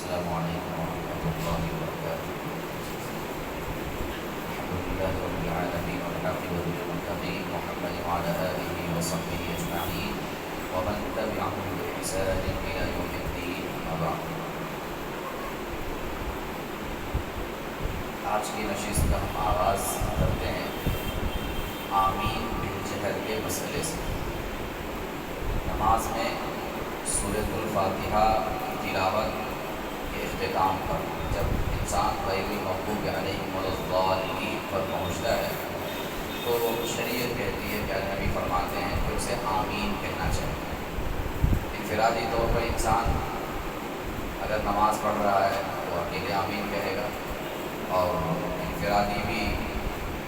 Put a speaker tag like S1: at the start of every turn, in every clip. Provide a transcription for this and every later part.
S1: السلام علیکم ورحمۃ اللہ وبرکاتہ۔ الحمد للہ رب العالمین والعاقبۃ للمتقین محمد وعلی آلہ وصحبہ اجمعین ومن تبعهم بإحسان إلی یوم الدین، اما بعد۔ آج کی نشست کا ہم آغاز کرتے ہیں آمین بالجہر کے مسئلے سے۔ نماز میں سورۃ الفاتحہ کی تلاوت کے اختتام پر جب انسان غیر المغضوب علیہم ولا الضالین پر پہنچتا ہے تو شریعت کہتی ہے کہ نبی فرماتے ہیں کہ اسے آمین کہنا چاہیے۔ انفرادی طور پر انسان اگر نماز پڑھ رہا ہے تو اکیلے آمین کہے گا، اور انفرادی بھی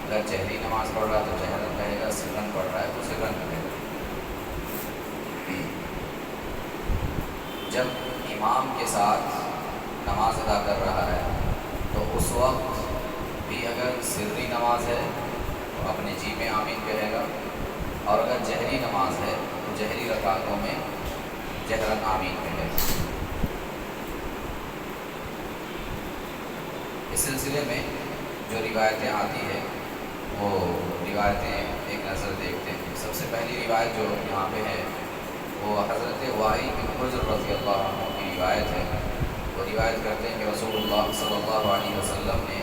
S1: اگر جہری نماز پڑھ رہا ہے تو جہرن کہے گا، سرن پڑھ رہا ہے تو سرن کہے گا۔ جب امام کے ساتھ نماز ادا کر رہا ہے تو اس وقت بھی اگر سری نماز ہے تو اپنے جی میں آمین کہے گا، اور اگر جہری نماز ہے تو جہری رکعتوں میں جہرن آمین کہے گا۔ اس سلسلے میں جو روایتیں آتی ہیں وہ روایتیں ایک نظر دیکھتے ہیں۔ سب سے پہلی روایت جو یہاں پہ ہے وہ حضرت وائل بن حجر رضی اللہ عنہ کی روایت ہے۔ وہ روایت کرتے ہیں کہ رسول اللہ صلی اللہ علیہ وسلم نے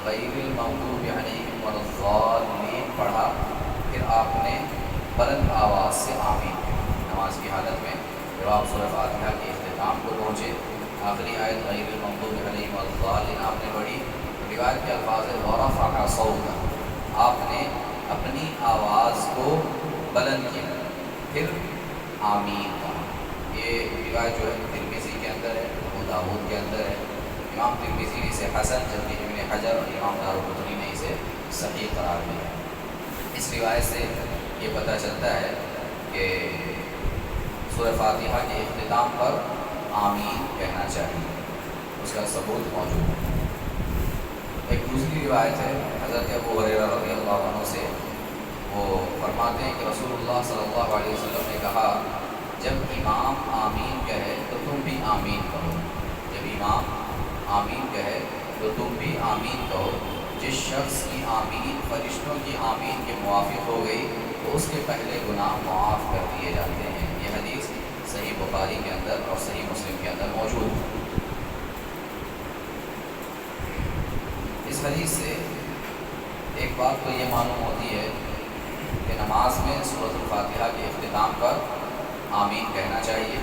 S1: غیر المغضوب علیہم ولا الضالین پڑھا، پھر آپ نے بلند آواز سے آمین کہا نماز کی حالت میں۔ جب آپ سورہ فاتحہ کے اختتام کو پہنچے، آخری آیت غیر المغضوب علیہم ولا الضالین آپ نے پڑھی، روایت کے الفاظ ہے ورفع صوتہ، آپ نے اپنی آواز کو بلند کیا، پھر آمین کہا۔ یہ روایت جو ہے ترمذی کے اندر ہے، ابو داؤد کے اندر ہے۔ امام ترمذی نے اسے حسن، جبکہ ابن حجر اور امام دارقطنی نے اسے صحیح قرار دیا۔ اس روایت سے یہ پتہ چلتا ہے کہ سورہ فاتحہ کے اختتام پر آمین کہنا چاہیے، اس کا ثبوت موجود ہے۔ ایک دوسری روایت ہے حضرت ابو ہریرہ رضی اللہ عنہ سے، وہ فرماتے ہیں کہ رسول اللہ صلی اللہ علیہ وسلم نے کہا جب امام آمین کہے تو تم بھی آمین کہو، جب امام آمین کہے تو تم بھی آمین کہو۔ جس شخص کی آمین فرشتوں کی آمین کے موافق ہو گئی تو اس کے پہلے گناہ معاف کر دیے جاتے ہیں۔ یہ حدیث صحیح بخاری کے اندر اور صحیح مسلم کے اندر موجود ہے۔ اس حدیث سے ایک بات تو یہ معلوم ہوتی ہے کہ نماز میں سورۃ الفاتحہ کے اختتام پر آمین کہنا چاہیے،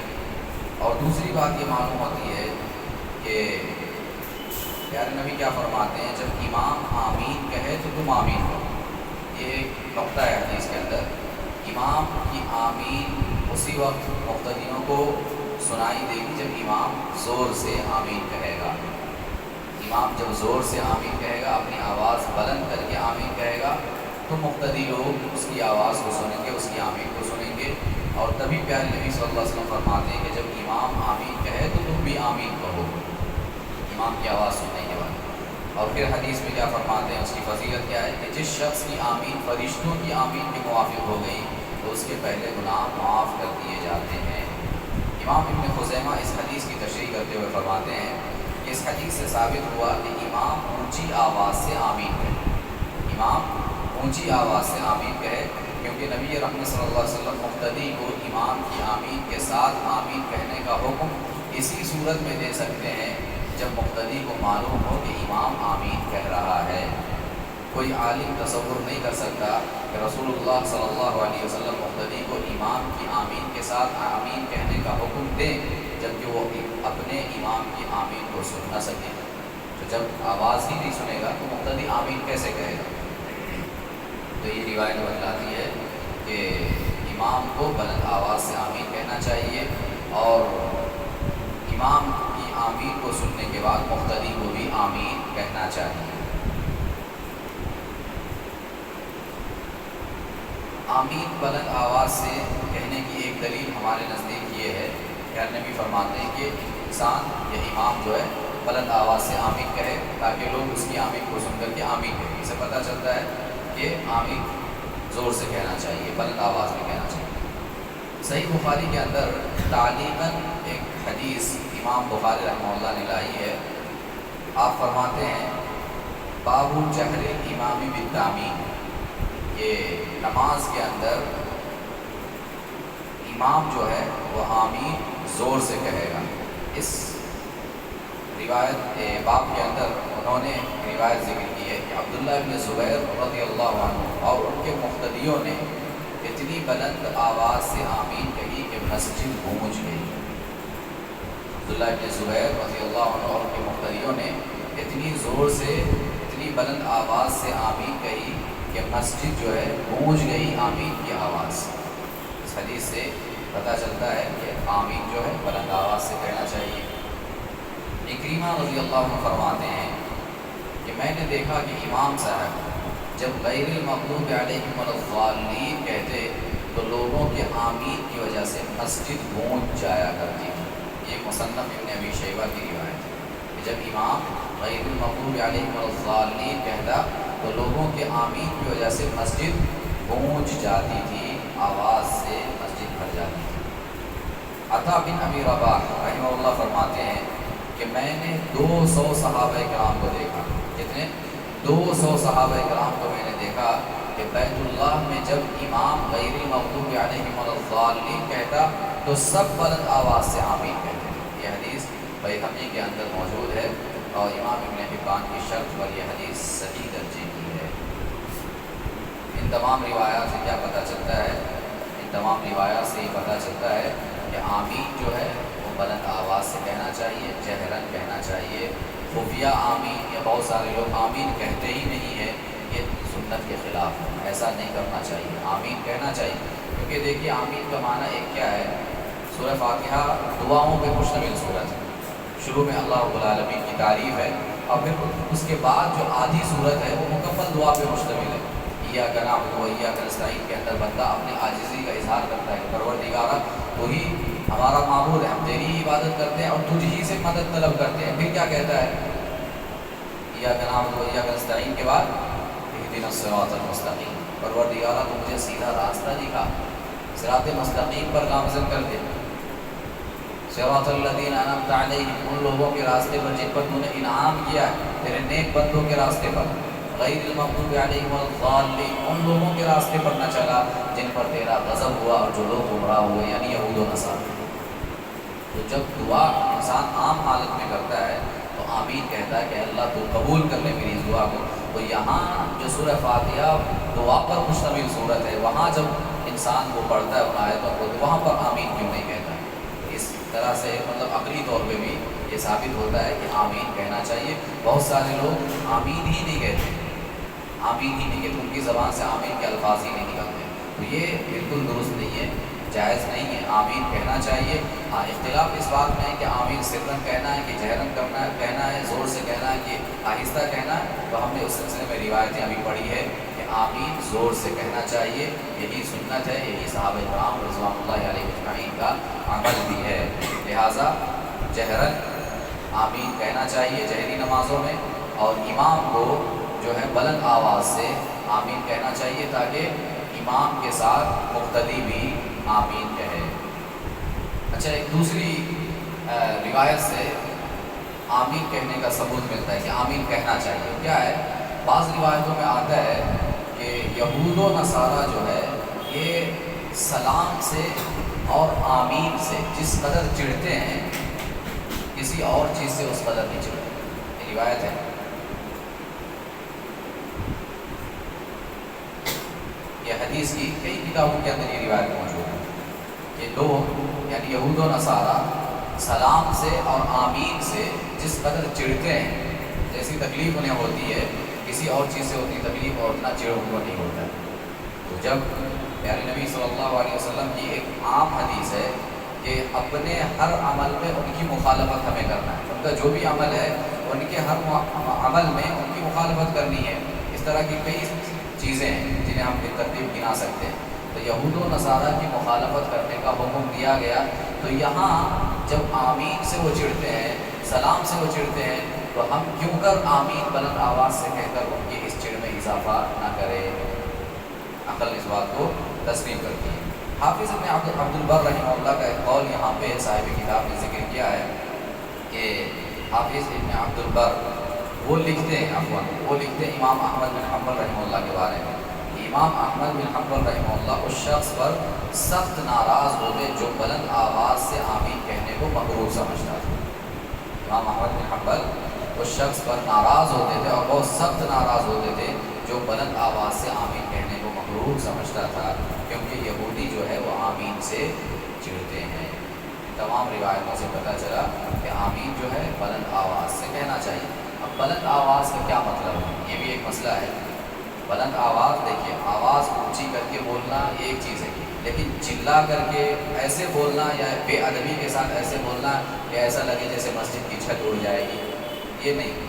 S1: اور دوسری بات یہ معلوم ہوتی ہے کہ پیارے نبی کیا فرماتے ہیں، جب امام آمین کہے تو تم آمین کرو۔ یہ ایک نقطہ ہے حدیث کے اندر۔ امام کی آمین اسی وقت مقتدیوں کو سنائی دے گی جب امام زور سے آمین کہے گا۔ امام جب زور سے آمین کہے گا، اپنی آواز بلند کر کے آمین کہے گا، تو مقتدی لوگ اس کی آواز کو سنیں گے، اس کی آمین کو سنیں گے، اور تبھی پیارے نبی صلی اللہ علیہ وسلم فرماتے ہیں کہ جب امام آمین کہے تو تم بھی آمین کہو، امام کی آواز سننے کے بعد۔ اور پھر حدیث میں کیا فرماتے ہیں، اس کی فضیلت کیا ہے کہ جس شخص کی آمین فرشتوں کی آمین کے موافق ہو گئی تو اس کے پہلے گناہ معاف کر دیے جاتے ہیں۔ امام ابن خزیمہ اس حدیث کی تشریح کرتے ہوئے فرماتے ہیں کہ اس حدیث سے ثابت ہوا کہ امام اونچی آواز سے آمین کہے، امام اونچی آواز سے آمین کہے، کیونکہ نبی رحمت صلی اللہ علیہ وسلم مقتدی کو امام کی آمین کے ساتھ آمین کہنے کا حکم اسی صورت میں دے سکتے ہیں جب مقتدی کو معلوم ہو کہ امام آمین کہہ رہا ہے۔ کوئی عالم تصور نہیں کر سکتا کہ رسول اللہ صلی اللہ علیہ وسلم مقتدی کو امام کی آمین کے ساتھ آمین کہنے کا حکم دیں جبکہ وہ اپنے امام کی آمین کو سن نہ سکے۔ تو جب آواز ہی نہیں سنے گا تو مقتدی آمین کیسے کہے گا؟ تو یہ روایت بتلاتی ہے کہ امام کو بلند آواز سے آمین کہنا چاہیے، اور امام کی آمین کو سننے کے بعد مقتدی کو بھی آمین کہنا چاہیے۔ آمین بلند آواز سے کہنے کی ایک دلیل ہمارے نزدیک یہ ہے کہ نبی فرماتے ہیں کہ انسان یا امام جو ہے بلند آواز سے آمین کہے تاکہ لوگ اس کی آمین کو سن کر کے آمین کہیں۔ اس سے پتہ چلتا ہے کہ آمین زور سے کہنا چاہیے، بلند آواز میں کہنا چاہیے۔ صحیح بخاری کے اندر تعلیماً ایک حدیث امام بخاری رحمہ اللہ نے لائی ہے۔ آپ فرماتے ہیں باب جہر امامی بالتامین، یہ نماز کے اندر امام جو ہے وہ آمین زور سے کہے گا۔ اس روایت باب کے اندر انہوں نے روایت ذکر کی ہے کہ عبداللہ ابن زبیر رضی اللہ عنہ اور ان کے مقتدیوں نے اتنی بلند آواز سے آمین کہی کہ مسجد گونج گئی۔ عبداللہ ابن زبیر رضی اللہ عنہ اور ان کے مقتدیوں نے اتنی زور سے اتنی بلند آواز سے آمین کہی کہ مسجد جو ہے گونج گئی آمین کی آواز۔ اس حدیث سے پتہ چلتا ہے کہ آمین جو ہے بلند آواز سے کہنا چاہیے۔ اکریمہ رضی اللہ عنہ فرماتے ہیں کہ میں نے دیکھا کہ امام صاحب جب غیر المغضوب علیہم ولا الضالین کہتے تو لوگوں کے آمین کی وجہ سے مسجد گونج جایا کرتی تھی۔ یہ مصنف ابن ابی شیبہ کی روایت ہے کہ جب امام غیر المغضوب علیہم ولا الضالین کہتا تو لوگوں کے آمین کی وجہ سے مسجد گونج جاتی تھی، آواز سے مسجد بھر جاتی تھی۔ عطا بن ابی رباح رحمہ اللہ فرماتے ہیں کہ میں نے 200 صحابہ کرام کو دیکھا۔ کتنے؟ 200 صحابہ کرام کو میں نے دیکھا کہ بیت اللہ میں جب امام غیر المغضوب علیہم ولا الضالین کہتا تو سب بلند آواز سے آمین کہتے ہیں۔ یہ حدیث بیہقی کے اندر موجود ہے اور امام ابن حبان کی شرط پر یہ حدیث صحیح درجے کی ہے۔ ان تمام روایات سے کیا پتہ چلتا ہے؟ ان تمام روایات سے یہ پتہ چلتا ہے کہ آمین جو ہے وہ بلند آواز سے کہنا چاہیے، جہرن کہنا چاہیے۔ خفیہ آمین یا بہت سارے لوگ آمین کہتے ہی نہیں ہیں، یہ سنت کے خلاف ہے، ایسا نہیں کرنا چاہیے، آمین کہنا چاہیے۔ کیونکہ دیکھیے آمین کا معنی ایک کیا ہے؟ سورہ فاتحہ دعاؤں پہ مشتمل سورت ہے۔ شروع میں اللہ رب العالمین کی تعریف ہے اور پھر اس کے بعد جو آدھی سورت ہے وہ مکمل دعا پہ مشتمل ہے۔ ایاک نعبد و ایاک نستعین کے اندر بندہ اپنی عاجزی کا اظہار کرتا ہے کہ پروردگارا تو ہی ہمارا معبود ہے، ہم تیری ہی عبادت کرتے ہیں اور تجھ ہی سے مدد طلب کرتے ہیں۔ پھر کیا کہتا ہے؟ ایاک نعبد و ایاک نستعین کے بعد اہدنا الصراط المستقیم، پروردگارا تو مجھے سیدھا راستہ دکھا، صراط مستقیم پر گامزن کر دے۔ صراط الذین انعمت علیہم، ان لوگوں کے راستے پر جن پر تو نے انعام کیا ہے، تیرے نیک بندوں کے راستے پر۔ غیر المغضوب علیہم ولا الضالین، ان لوگوں کے راستے پر نہ چلا جن پر تیرا غضب ہوا اور جو لوگ گمراہ ہوئے، یعنی یہود و نصارہ۔ تو جب دعا انسان عام حالت میں کرتا ہے تو آمین کہتا ہے کہ اللہ تو قبول کر لے میری دعا کو۔ تو یہاں جو سورہ فاتحہ دعا پر مشتمل صورت ہے، وہاں جب انسان وہ پڑھتا ہے ان آیتوں کو تو وہاں پر آمین کیوں نہیں کہتا ہے؟ اس طرح سے مطلب عقلی طور پہ بھی یہ ثابت ہوتا ہے کہ آمین کہنا چاہیے۔ بہت سارے لوگ آمین ہی نہیں کہتے، آمین ہی نہیں کہتے، ان کی زبان سے آمین کے الفاظ ہی نہیں نکلتے، تو یہ بالکل درست نہیں ہے، جائز نہیں ہے، آمین کہنا چاہیے۔ ہاں اختلاف اس بات میں ہے کہ آمین سرن کہنا ہے کہ جہرن کرنا ہے، کہنا ہے زور سے کہنا ہے کہ آہستہ کہنا ہے۔ تو ہم نے اس سلسلے میں روایتیں ابھی پڑھی ہے کہ آمین زور سے کہنا چاہیے، یہی سنت ہے، یہی صحابہ کرام رضوان اللہ علیہ اجمعین کا عمل بھی ہے۔ لہٰذا جہرن آمین کہنا چاہیے جہری نمازوں میں، اور امام کو جو ہے بلند آواز سے آمین کہنا چاہیے تاکہ امام کے ساتھ مقتدی بھی آمین کہے۔ اچھا، ایک دوسری روایت سے آمین کہنے کا ثبوت ملتا ہے کہ آمین کہنا چاہیے۔ کیا ہے؟ بعض روایتوں میں آتا ہے کہ یہود و نصارہ جو ہے یہ سلام سے اور آمین سے جس قدر چڑھتے ہیں کسی اور چیز سے اس قدر نہیں چڑھتے، یہ روایت ہے۔ یہ حدیث کی کئی کتابوں کے اندر یہ روایت موجود ہے کہ لوگ یعنی یہود و نصارہ سلام سے اور آمین سے جس قدر چڑھتے ہیں، جیسی تکلیف انہیں ہوتی ہے کسی اور چیز سے ہوتی تکلیف اور اتنا چڑ ان کو نہیں ہوتا ہے۔ تو جب پیارے نبی صلی اللہ علیہ وسلم کی ایک عام حدیث ہے کہ اپنے ہر عمل میں ان کی مخالفت ہمیں کرنا ہے، ان کا جو بھی عمل ہے ان کے ہر عمل میں ان کی مخالفت کرنی ہے۔ اس طرح کی کئی چیزیں ہیں جنہیں ہم بے ترتیب گنا سکتے ہیں۔ تو یہود و نصارہ کی مخالفت کرنے کا حکم دیا گیا۔ تو یہاں جب آمین سے وہ چڑھتے ہیں، سلام سے وہ چڑھتے ہیں، تو ہم کیوں کر آمین بلند آواز سے کہہ کر ان کی اس چڑ میں اضافہ نہ کریں؟ عقل اس بات کو تسلیم کرتی ہے۔ حافظ ابن عبدالبر رحمہ اللہ کا ایک قول یہاں پہ صاحب کتاب نے ذکر کیا ہے کہ حافظ ابن عبدالبر وہ لکھتے ہیں امام احمد بن حنبل رحمہ اللہ کے بارے میں. امام احمد بن حنبل رحمہ اللہ اس شخص پر سخت ناراض ہوتے جو بلند آواز سے آمین کہنے کو مکروہ سمجھتا تھا. امام احمد بن حنبل اس شخص پر ناراض ہوتے تھے اور بہت سخت ناراض ہوتے تھے جو بلند آواز سے آمین کہنے کو مکروہ سمجھتا تھا، کیونکہ یہودی جو ہے وہ آمین سے چڑھتے ہیں. تمام روایتوں سے پتہ چلا کہ آمین جو ہے بلند آواز سے کہنا چاہیے. اب بلند آواز کا کیا مطلب ہے، یہ بھی ایک مسئلہ ہے. بلند آواز، دیکھیے آواز اونچی کر کے بولنا ایک چیز ہے، لیکن چلا کر کے ایسے بولنا یا بے ادبی کے ساتھ ایسے بولنا کہ ایسا لگے جیسے مسجد کی چھت اڑ جائے گی، یہ نہیں.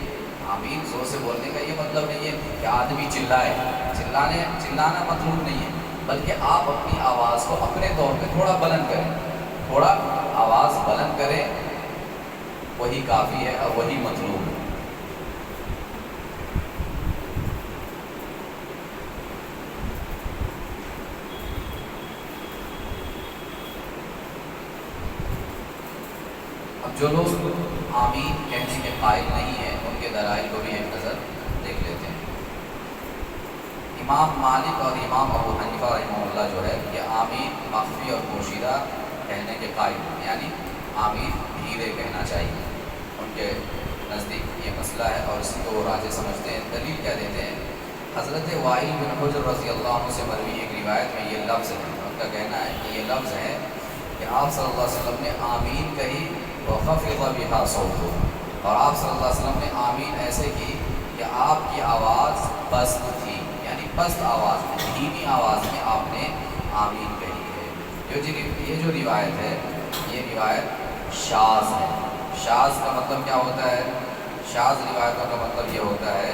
S1: آمین زور سے بولنے کا یہ مطلب نہیں ہے کہ آدمی چلائے. چلانا مطلوب نہیں ہے، بلکہ آپ اپنی آواز کو اپنے طور پہ تھوڑا بلند کریں، تھوڑا آواز بلند کریں، وہی کافی ہے اور وہی مطلوب ہے. اب جو لوگ آمین کہنے کے قائل نہیں ہیں ان کے دلائل کو بھی ایک نظر دیکھ لیتے ہیں. امام مالک اور امام ابو حنیفہ رحمہ اللہ جو ہے یہ آمین مخفی اور پوشیدہ کہنے کے قائل ہیں، یعنی آمین دھیرے کہنا چاہیے. ان کے نزدیک یہ مسئلہ ہے اور اس کو وہ راجح سمجھتے ہیں. دلیل کیا دیتے ہیں؟ حضرت وائل بن حجر رضی اللہ عنہ سے مروی ایک روایت میں یہ لفظ ہے، ان کا کہنا ہے کہ یہ لفظ ہے کہ آپ صلی اللہ علیہ وسلم نے آمین کہی وخفض بها صوته، اور آپ صلی اللہ علیہ وسلم نے آمین ایسے کی کہ آپ کی آواز پست تھی، یعنی پست آواز میں، دھیمی آواز میں آپ نے آمین کہی ہے. یہ جو روایت ہے یہ روایت شاذ ہے. شاذ کا مطلب کیا ہوتا ہے؟ شاذ روایتوں کا مطلب یہ ہوتا ہے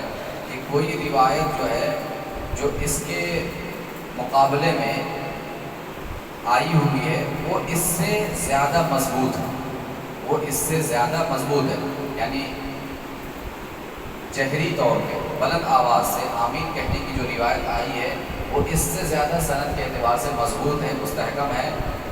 S1: کہ کوئی روایت جو ہے جو اس کے مقابلے میں آئی ہوئی ہے وہ اس سے زیادہ مضبوط ہے، یعنی جہری طور پہ بلند آواز سے آمین کہنے کی جو روایت آئی ہے وہ اس سے زیادہ سند کے اعتبار سے مضبوط ہے، مستحکم ہے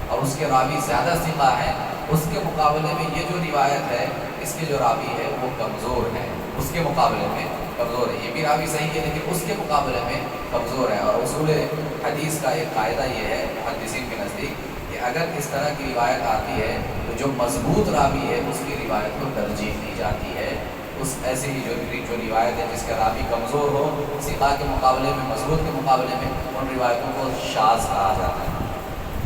S1: اور اس کے راوی زیادہ ثقہ ہیں. اس کے مقابلے میں یہ جو روایت ہے اس کے جو راوی ہے وہ کمزور ہے، اس کے مقابلے میں کمزور ہے. یہ بھی راوی صحیح ہے لیکن اس کے مقابلے میں کمزور ہے. اور اصول حدیث کا ایک قاعدہ یہ ہے محدثین کے نزدیک کہ اگر اس طرح کی روایت آتی ہے تو جو مضبوط راوی ہے اس کی روایت کو ترجیح دی جاتی ہے. اس ایسی ہی جو روایت ہے جس کا راوی کمزور ہو ثقہ کے مقابلے میں، مضبوط کے مقابلے میں، ان روایتوں کو شاذ کہا جاتا ہے.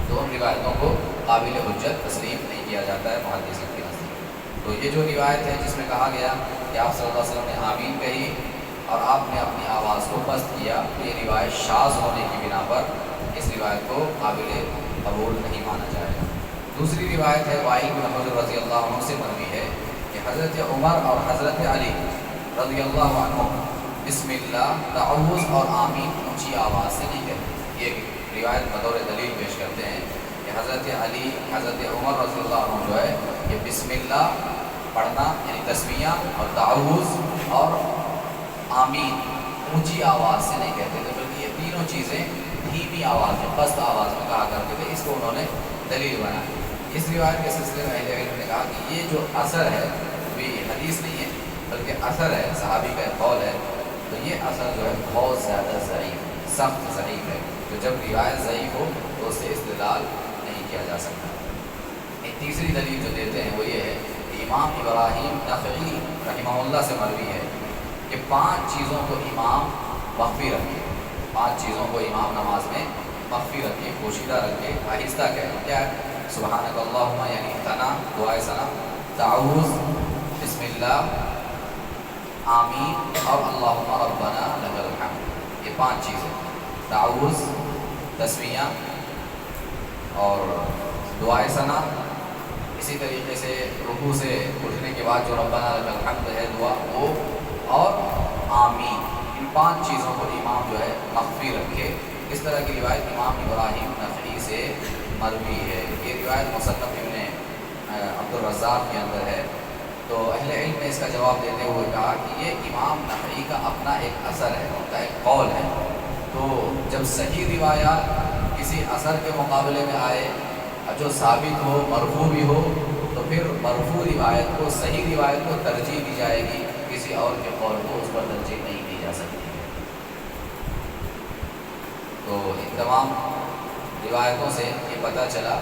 S1: تو ان روایتوں کو قابل حجت تسلیم نہیں کیا جاتا ہے محدثین کے نزدیک. تو یہ جو روایت ہے جس میں کہا گیا کہ آپ صلی اللہ علیہ وسلم نے آمین کہی اور آپ نے اپنی آواز کو پست کیا، یہ روایت شاذ ہونے کی بنا پر اس روایت کو قابل قبول نہیں مانا جائے گا. دوسری روایت ہے وائل بن حجر رضی اللہ عنہ سے مروی ہے کہ حضرت عمر اور حضرت علی رضی اللہ عنہ بسم اللہ، تعوذ اور آمین اونچی آواز سے نہیں کہتے. یہ روایت بطور دلیل پیش کرتے ہیں کہ حضرت علی، حضرت عمر رضی اللہ عنہ جو ہے یہ بسم اللہ پڑھنا یعنی تسمیہ اور تعوذ اور آمین اونچی آواز سے نہیں کہتے تھے، بلکہ یہ تینوں چیزیں دھیمی آواز میں، پست آواز میں کہا کرتے تھے. اس کو انہوں نے دلیل بنایا. اس روایت کے سلسلے میں اہل علم نے کہا کہ یہ جو اثر ہے بھی حدیث نہیں ہے بلکہ اثر ہے، صحابی کا ایک قول ہے، تو یہ اثر جو ہے بہت زیادہ ضعیف، سخت ضعیف ہے. تو جب روایت ضعیف ہو تو اس سے استدلال نہیں کیا جا سکتا. ایک تیسری دلیل جو دیتے ہیں وہ یہ ہے کہ امام ابراہیم نخعی رحمہ اللہ سے مروی ہے کہ 5 چیزوں کو امام مخفی رکھے، 5 چیزوں کو امام نماز میں مخفی رکھے، پوشیدہ رکھے، آہستہ کہے. کیا ہے؟ سبحانک اللہم یعنی ثنا، دعائے ثنا، تعوذ، بسم اللہ، آمین اور اللہم ربنا لک الحمد. یہ 5 چیزیں، تعوذ، تسمیہ اور دعائے ثنا. اسی طریقے سے رکوع سے اٹھنے کے بعد جو ربنا لک الحمد ہے دعا وہ، اور آمین. ان 5 چیزوں کو امام جو ہے مخفی رکھے. اس طرح کی روایت امام ابراہیم نخعی سے مروی ہے. یہ روایت مصنف ابن عبد الرزاق کے اندر ہے. تو اہل علم نے اس کا جواب دیتے ہوئے کہا کہ یہ امام نخعی کا اپنا ایک اثر ہے، ان کا ایک قول ہے. تو جب صحیح روایات کسی اثر کے مقابلے میں آئے جو ثابت ہو، مرفوع بھی ہو، تو پھر مرفوع روایت کو، صحیح روایت کو ترجیح دی جائے گی، کسی اور کے قول کو اس پر ترجیح نہیں دی جا سکتی۔ تو ان تمام روایتوں سے یہ پتہ چلا،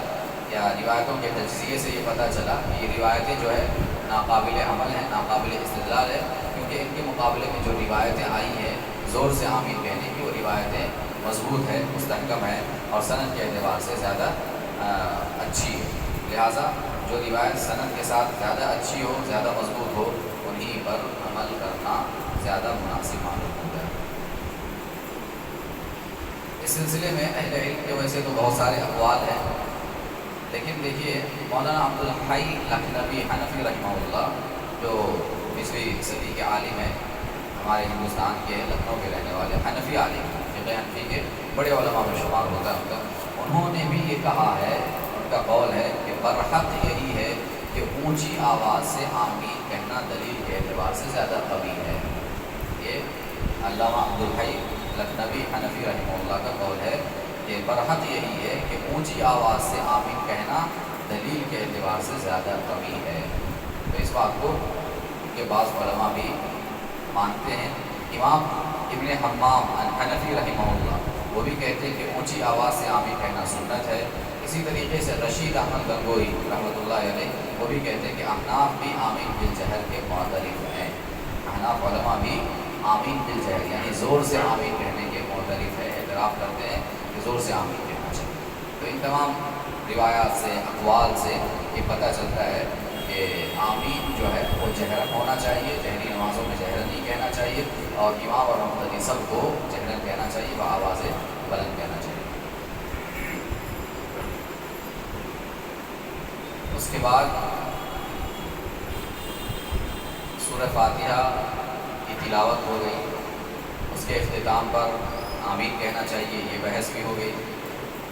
S1: یا روایتوں کے تجزیے سے یہ پتہ چلا کہ یہ روایتیں جو ہے ناقابل عمل ہیں، ناقابل استدلال ہے، کیونکہ ان کے مقابلے میں جو روایتیں آئی ہیں زور سے آمین کہنے کی، وہ روایتیں مضبوط ہے، مستحکم ہے، اور سند کے اعتبار سے زیادہ اچھی ہے۔ لہٰذا جو روایت سند کے ساتھ زیادہ اچھی ہو، زیادہ مضبوط ہو، انہی پر عمل کرنا زیادہ مناسب معلوم ہوتا ہے۔ اس سلسلے میں اہل علم کے وجہ سے تو بہت سارے اقوال ہیں، لیکن دیکھیے مولانا عبد الحی لکھنوی حنفی رحمہ اللہ، جو 20ویں صدی کے عالم ہیں، ہمارے ہندوستان کے لکھنؤ کے رہنے والے حنفی عالم، فقہ حنفی کے بڑے علماء میں شمار ہوتا ہے ان کا، انہوں نے بھی یہ کہا ہے، ان کا قول ہے کہ برحق یہی ہے کہ اونچی آواز سے آمین کہنا دلیل کے اعتبار سے زیادہ قوی ہے۔ یہ علامہ عبد الحی لکھنوی حنفی رحمہ اللہ کا قول ہے کہ برحق یہی ہے کہ اونچی آواز سے آمین کہنا دلیل کے اعتبار سے زیادہ قوی ہے۔ تو اس بات کو کہ بعض علماء بھی مانتے ہیں۔ امام ابن حمام حنفی رحمہ اللہ وہ بھی کہتے ہیں کہ اونچی آواز سے آمین کہنا سنت ہے۔ اسی طریقے سے رشید احمد گنگوئی رحمۃ اللہ علیہ وہ بھی کہتے ہیں کہ احناف بھی آمین بالجہر کے معترف ہیں۔ احناف علماء بھی آمین بالجہر یعنی زور سے آمین کہنے کے معترف ہے، اعتراف کرتے ہیں کہ زور سے آمین کہنا چاہیے۔ تو ان تمام روایات سے، اقوال سے یہ پتہ چلتا ہے کہ آمین جو ہے وہ جہرن ہونا چاہیے، جہری نمازوں میں جہرن نہیں کہنا چاہیے، اور امام اور مقتدی سب کو جہرن کہنا چاہیے، وہ آواز بلند کہنا چاہیے۔ اس کے بعد سورہ فاتحہ کی تلاوت ہو گئی، اس کے اختتام پر آمین کہنا چاہیے، یہ بحث بھی ہو گئی۔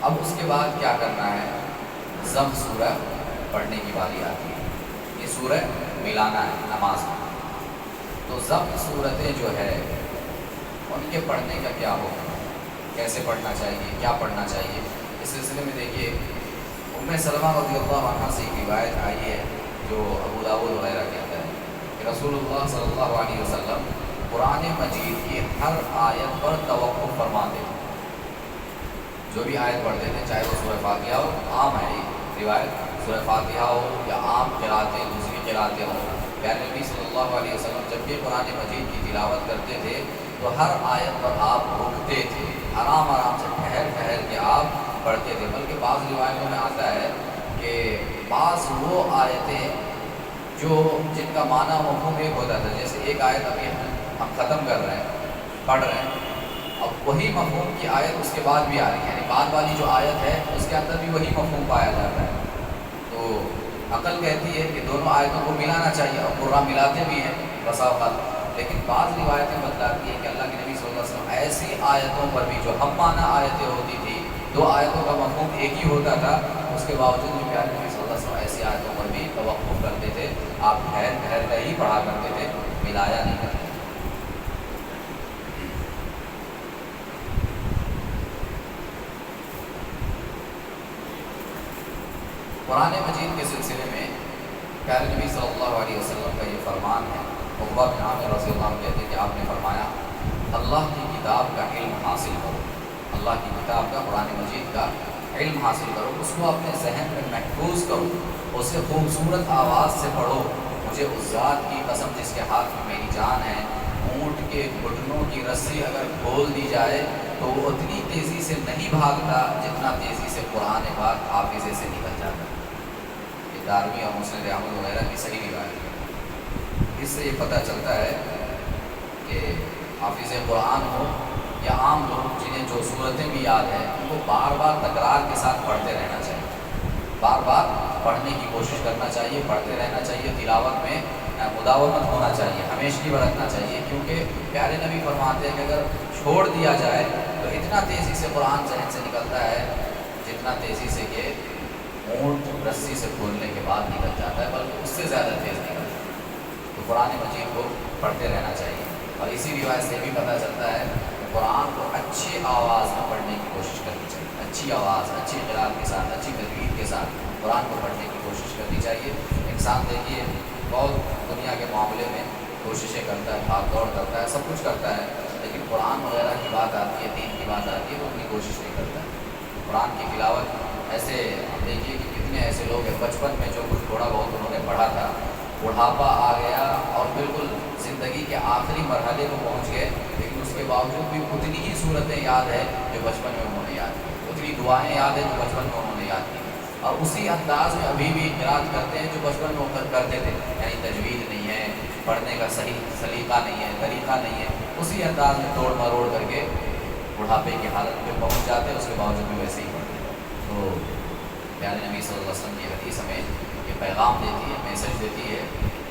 S1: اب اس کے بعد کیا کرنا ہے؟ ضم سورہ پڑھنے کی باری آتی ہے۔ یہ سورہ ملانا ہے نماز میں، تو ضم صورتیں جو ہے ان کے پڑھنے کا کیا ہوگا، کیسے پڑھنا چاہیے، کیا پڑھنا چاہیے؟ اس سلسلے میں دیکھیے ام سلمہ رضی اللہ عنہ سے ایک روایت آئی ہے جو ابو داؤد وغیرہ کے اندر ہے کہ رسول اللہ صلی اللہ علیہ وسلم قرآن مجید کی ہر آیت پر توقف فرماتے تھے۔ جو بھی آیت پڑھتے تھے، چاہے وہ سورہ فاتحہ ہو، عام ہے یہ روایت، سورہ فاتحہ ہو یا عام قراتیں، دوسری قراتیں ہوں، پیارے نبی صلی اللہ علیہ وسلم جب بھی قرآن مجید کی تلاوت کرتے تھے تو ہر آیت پر آپ رکتے تھے، آرام آرام سے ٹھہر ٹھہر کے آپ پڑھتے تھے۔ بلکہ بعض روایتوں میں آتا ہے کہ بعض وہ آیتیں جو جن کا معنی مفہوم ایک ہوتا تھا، جیسے ایک آیت ابھی ہم ختم کر رہے ہیں، پڑھ رہے ہیں، اب وہی مفہوم کی آیت اس کے بعد بھی آ رہی ہے، یعنی بعد والی جو آیت ہے اس کے اندر بھی وہی مفہوم پایا جاتا ہے۔ تو عقل کہتی ہے کہ دونوں آیتوں کو ملانا چاہیے، اور قرآن ملاتے بھی ہیں بسا اوقات، لیکن بعض روایتیں بتلاتی ہیں کہ اللہ کے نبی صلی اللہ علیہ وسلم ایسی آیتوں پر بھی جو ہم معنی آیتیں ہوتی تھی، دو آیتوں کا مفہوم ایک ہی ہوتا تھا، اس کے باوجود بھی پیارے نبی صلی اللہ علیہ وسلم ایسی آیتوں پر بھی توقف کرتے تھے، آپ ٹھہر ٹھہر کر ہی پڑھا کرتے تھے، ملایا نہیں کرتے۔ قرآن مجید کے سلسلے میں پیارے نبی صلی اللہ علیہ وسلم کا یہ فرمان ہے، عقبہ بن عامر رضی اللہ عنہ کہتے ہیں کہ آپ نے فرمایا اللہ کی کتاب کا علم حاصل کرو، اللہ کی کتاب کا، قرآن مجید کا علم حاصل کرو، اس کو اپنے ذہن میں محفوظ کرو، اسے خوبصورت آواز سے پڑھو۔ مجھے اس ذات کی قسم جس کے ہاتھ میں میری جان ہے، اونٹ کے گھٹنوں کی رسی اگر کھول دی جائے تو وہ اتنی تیزی سے نہیں بھاگتا جتنا تیزی سے قرآن پاک حافظے سے نکل جاتا ہے۔ یہ دارمی اور مسند احمد وغیرہ کی صحیح روایت ہے۔ اس سے یہ پتہ چلتا ہے کہ حافظ قرآن ہو یا عام لوگ جنہیں جو صورتیں بھی یاد ہیں، ان کو بار بار تکرار کے ساتھ پڑھتے رہنا چاہیے، بار بار پڑھنے کی کوشش کرنا چاہیے، پڑھتے رہنا چاہیے، تلاوت میں مداومت ہونا چاہیے، ہمیشگی برتنا چاہیے، کیونکہ پیارے نبی فرماتے ہیں کہ اگر چھوڑ دیا جائے تو اتنا تیزی سے قرآن ذہن سے نکلتا ہے جتنا تیزی سے کہ اونٹ رسی سے کھولنے کے بعد نکل جاتا ہے، بلکہ اس سے زیادہ تیز نکلتا ہے۔ تو قرآن مجید کو پڑھتے رہنا چاہیے، اور اسی روایت سے بھی پتہ چلتا ہے کہ قرآن کو اچھی آواز میں پڑھنے کی کوشش کرنی چاہیے، اچھی آواز، اچھی قراءت کے ساتھ، اچھی تجوید کے ساتھ قرآن کو پڑھنے کی کوشش کرنی چاہیے۔ انسان دیکھیے بہت دنیا کے معاملے میں کوششیں کرتا ہے، بھاگ دوڑ کرتا ہے، سب کچھ کرتا ہے، لیکن قرآن وغیرہ کی بات آتی ہے، دین کی بات آتی ہے تو اتنی کوشش نہیں کرتا ہے۔ قرآن کی تلاوت ایسے ہم دیکھیے کہ کتنے ایسے لوگ ہیں بچپن میں جو کچھ تھوڑا بہت انہوں نے پڑھا تھا، بڑھاپا آ گیا اور بالکل زندگی کے آخری مرحلے کو پہنچ گئے، لیکن اس کے باوجود بھی اتنی ہی صورتیں یاد ہے جو بچپن میں انہوں نے یاد کی، اتنی دعائیں یاد ہیں جو بچپن میں انہوں نے یاد کی، اور اسی انداز میں ابھی بھی قرأت کرتے ہیں جو بچپن میں وہ کرتے تھے، یعنی تجوید نہیں ہے، پڑھنے کا صحیح سلیقہ نہیں ہے، طریقہ نہیں ہے، اسی انداز میں توڑ مروڑ کر کے بڑھاپے کی حالت میں پہنچ جاتے ہیں، اس کے باوجود بھی ویسے ہی پڑھتے ہیں۔ تو پیارے نبی صلی اللہ علیہ وسلم کی حدیث ہمیں یہ پیغام دیتی ہے، میسج دیتی ہے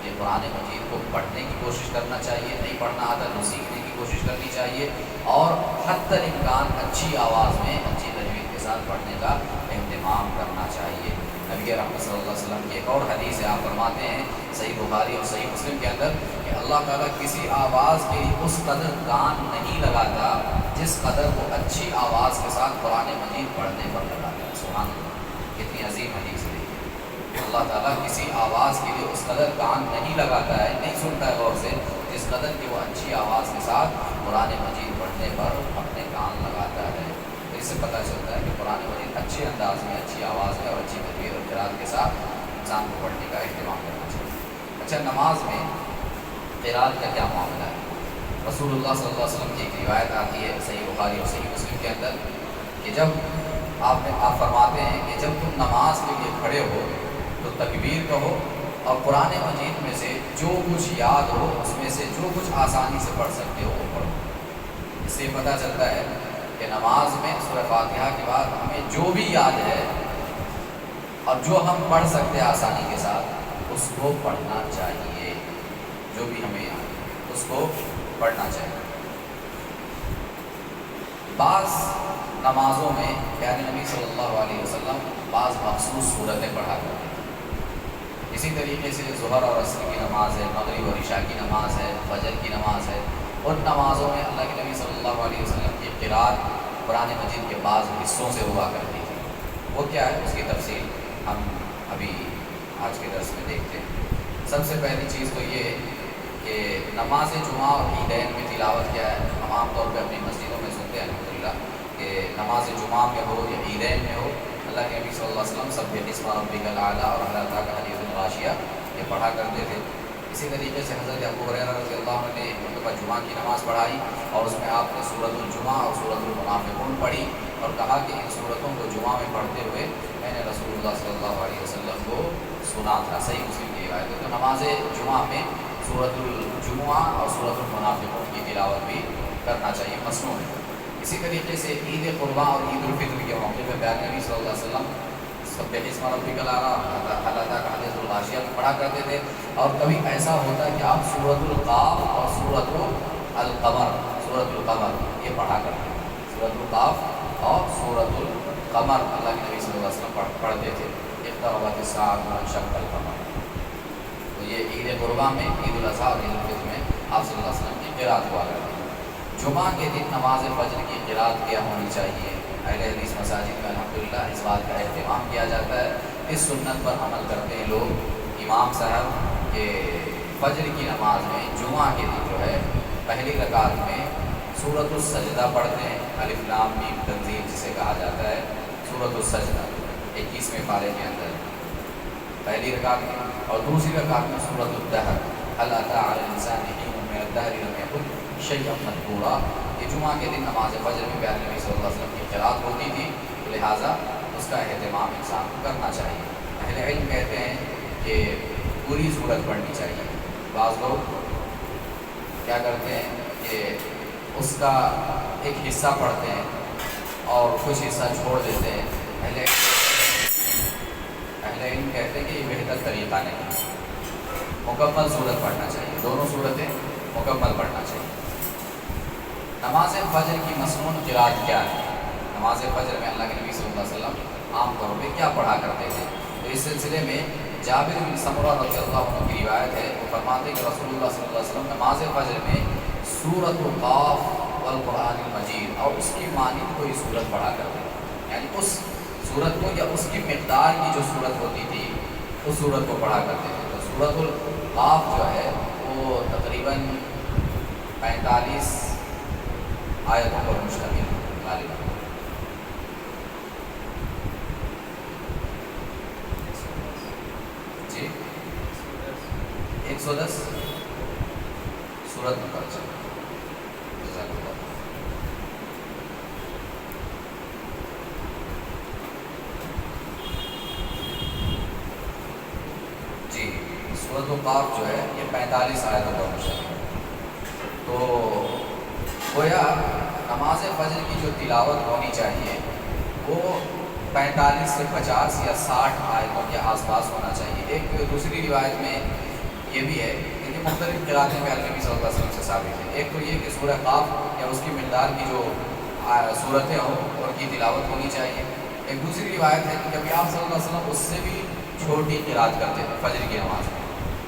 S1: کہ قرآن مجید کو پڑھنے کی کوشش کرنا چاہیے، نہیں پڑھنا آتا تو سیکھنے کی کوشش کرنی چاہیے، اور حتی الامکان اچھی آواز میں اچھی تجوید کے ساتھ پڑھنے کا اہتمام کرنا چاہیے۔ نبی رحمت صلی اللہ علیہ وسلم کی ایک اور حدیث ہے، آپ فرماتے ہیں صحیح بخاری اور صحیح مسلم کے اندر کہ اللہ تعالیٰ کسی آواز کے لیے اس قدر کان نہیں لگاتا جس قدر وہ اچھی آواز کے ساتھ قرآن مجید پڑھنے پر لگاتا ہے۔ سبحان اللہ، کتنی عظیم حدیث ہے۔ اللہ تعالیٰ کسی آواز کے لیے اس قدر کان نہیں لگاتا ہے، نہیں سنتا ہے غور سے، جس قدر کہ وہ اچھی آواز کے ساتھ قرآن مجید پڑھنے پر اپنے کان لگاتا ہے۔ تو اس سے پتہ چلتا ہے کہ قرآن مجید اچھے انداز میں، اچھی آواز میں اور اچھی تجوید اور قرأت کے ساتھ انسان کو پڑھنے کا اہتمام کرنا چاہیے۔ اچھا، نماز میں قرأت کا کیا معاملہ ہے؟ رسول اللہ صلی اللہ علیہ وسلم کی ایک روایت آتی ہے صحیح بخاری اور صحیح مسلم کے اندر کہ جب آپ فرماتے ہیں کہ جب تم نماز کے لیے کھڑے ہو تو تکبیر کہو اور قرآن مجید میں سے جو کچھ یاد ہو اس میں سے جو کچھ آسانی سے پڑھ سکتے ہو وہ پڑھو۔ اس سے پتہ چلتا ہے کہ نماز میں سورہ فاتحہ کے بعد ہمیں جو بھی یاد ہے اور جو ہم پڑھ سکتے ہیں آسانی کے ساتھ اس کو پڑھنا چاہیے، جو بھی ہمیں یاد ہے اس کو پڑھنا چاہیے۔ بعض نمازوں میں پیارے نبی صلی اللہ علیہ وسلم بعض مخصوص صورتیں پڑھا کرتے ہیں، اسی طریقے سے ظہر اور عصر کی نماز ہے، مغرب اور عشاء کی نماز ہے، فجر کی نماز ہے، ان نمازوں میں اللہ کے نبی صلی اللہ علیہ وسلم کی قرأت قرآن مجید کے بعض حصوں سے ہوا کرتی تھی۔ وہ کیا ہے، اس کی تفصیل ہم ابھی آج کے درس میں دیکھتے ہیں۔ سب سے پہلی چیز تو یہ ہے کہ نماز جمعہ اور عیدین میں تلاوت کیا ہے، ہم عام طور پہ اپنی مسجدوں میں سنتے ہیں الحمدللہ کہ نماز جمعہ میں ہو یا عیدین میں ہو، اللہ کے نبی صلی اللہ علیہ وسلم سبح اسم ربک الاعلیٰ اور هل اتاک حدیث الغاشیہ یہ پڑھا کرتے تھے۔ اسی طریقے سے حضرت ابو ہریرہ رضی اللہ عنہ نے ایک مرتبہ جمعہ کی نماز پڑھائی اور اس میں آپ نے سورۃ الجمعہ اور سورۃ المنافقون پڑھی اور کہا کہ ان سورتوں کو جمعہ میں پڑھتے ہوئے میں نے رسول اللہ صلی اللہ علیہ وسلم کو سنا تھا۔ صحیح مسلم کی روایت ہے۔ تو نماز جمعہ میں سورۃ الجمعہ اور سورۃ المنافقون کی تلاوت بھی کرنا چاہیے، مسنون ہے۔ اسی طریقے سے عید قرباں اور عید الفطر کے موقع پہ پیارے نبی صلی اللہ علیہ وسلم سبح اسم ربک الاعلیٰ هل اتاک حدیث الغاشیہ پڑھا کرتے تھے، اور کبھی ایسا ہوتا ہے کہ آپ سورۃ القاف اور سورۃ القمر یہ پڑھا کرتے تھے۔ سورۃ القاف اور سورۃ القمر اللہ کے نبی صلی اللہ علیہ وسلم پڑھتے تھے۔ اقتربت الساعۃ وانشق القمر۔ تو یہ عید قرباں میں، عید الاضحیٰ اور عید الفطر میں آپ صلی اللہ علیہ وسلم کی قرأت ہوا کرتی ہے۔ جمعہ کے دن نماز فجر کی قرأت کیا ہونی چاہیے؟ اہل حدیث مساجد میں الحمدللہ اس بات کا اہتمام کیا جاتا ہے، اس سنت پر عمل کرتے ہیں لوگ امام صاحب کہ فجر کی نماز میں جمعہ کے دن جو ہے پہلی رکعت میں سورۃ السجدہ پڑھتے ہیں، الف لام میم تنزیل جسے کہا جاتا ہے، سورۃ السجدہ 21ویں پارے کے اندر پہلی رکعت میں، اور دوسری رکعت میں سورۃ الدہر هل اتى على الانسان حين من الدهر لم يكن شيئا مذكورا۔ یہ جمعہ کے دن نماز فجر میں پیارے نبی صلی اللہ علیہ وسلم کی قرأت ہوتی تھی، لہٰذا اس کا اہتمام انسان کو کرنا چاہیے۔ اہل علم کہتے ہیں کہ پوری صورت پڑھنی چاہیے۔ بعض لوگ کیا کرتے ہیں کہ اس کا ایک حصہ پڑھتے ہیں اور کچھ حصہ چھوڑ دیتے ہیں۔ اہل علم کہتے ہیں کہ یہ بہتر طریقہ نہیں ہے، مکمل صورت پڑھنا چاہیے، دونوں صورتیں مکمل پڑھنا چاہیے۔ نماز فجر کی مسنون قرأت کیا ہے؟ نماز فجر میں اللہ کے نبی صلی اللہ علیہ وسلم عام طور پہ کیا پڑھا کرتے تھے؟ تو اس سلسلے میں جابر بن سمرہ رضی اللہ عنہ کی روایت ہے، وہ فرماتے ہیں کہ رسول اللہ صلی اللہ علیہ وسلم نماز فجر میں سورۃ القاف والقرآن المجید، اور اس کی مانند کوئی صورت پڑھا کرتے تھے، یعنی اس صورت کو یا اس کی مقدار کی جو صورت ہوتی تھی اس صورت کو پڑھا کرتے تھے۔ تو سورۃ القاف جو ہے وہ تقریباً 45 آیتوں پر مشتمل ہے غالباً۔ جی 110 سورت نمبر جزاک اللہ۔ جی سورۃ القاف جو ہے یہ 45 آیتوں پر مشتمل ہے۔ تو گویا نماز فجر کی جو تلاوت ہونی چاہیے وہ 45 سے 50 یا 60 آیتوں کے آس پاس ہونا چاہیے۔ ایک دوسری روایت میں یہ بھی ہے کہ مختلف قراءتیں میں نبی صلی اللہ علیہ وسلم سے ثابت ہے۔ ایک تو یہ کہ سورہ قاف یا اس کی مقدار کی جو صورتیں ہوں ان کی تلاوت ہونی چاہیے۔ ایک دوسری روایت ہے کہ کبھی آپ صلی اللہ علیہ وسلم اس سے بھی چھوٹی قراءت کرتے تھے فجر کی نماز میں۔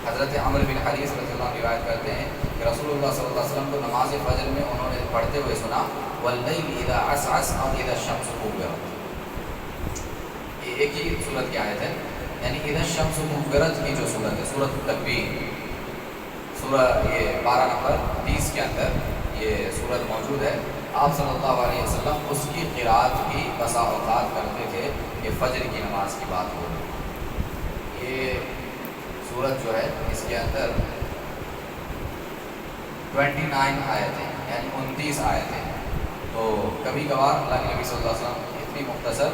S1: حضرت عمرو بن حریث رضی اللہ عنہ روایت کرتے ہیں کہ رسول اللہ صلی اللہ علیہ وسلم کو نماز فجر میں انہوں نے پڑھتے ہوئے سنا واللیل اذا عسعس اور اذا الشمس كورت۔ یہ ایک ہی سورت کی آیت ہے، یعنی اذا الشمس كورت کی جو سورت ہے سورۃ التکویر، سورہ یہ 12 نمبر 30 کے اندر یہ سورت موجود ہے۔ آپ صلی اللہ علیہ وسلم اس کی قراءت بھی بسا اوقات کرتے تھے کہ فجر کی نماز کی بات ہو۔ یہ سورت جو ہے اس کے اندر 29 آیتیں یعنی 29 آیتیں، تو کبھی کبھار اللہ کے نبی صلی اللہ علیہ وسلم اتنی مختصر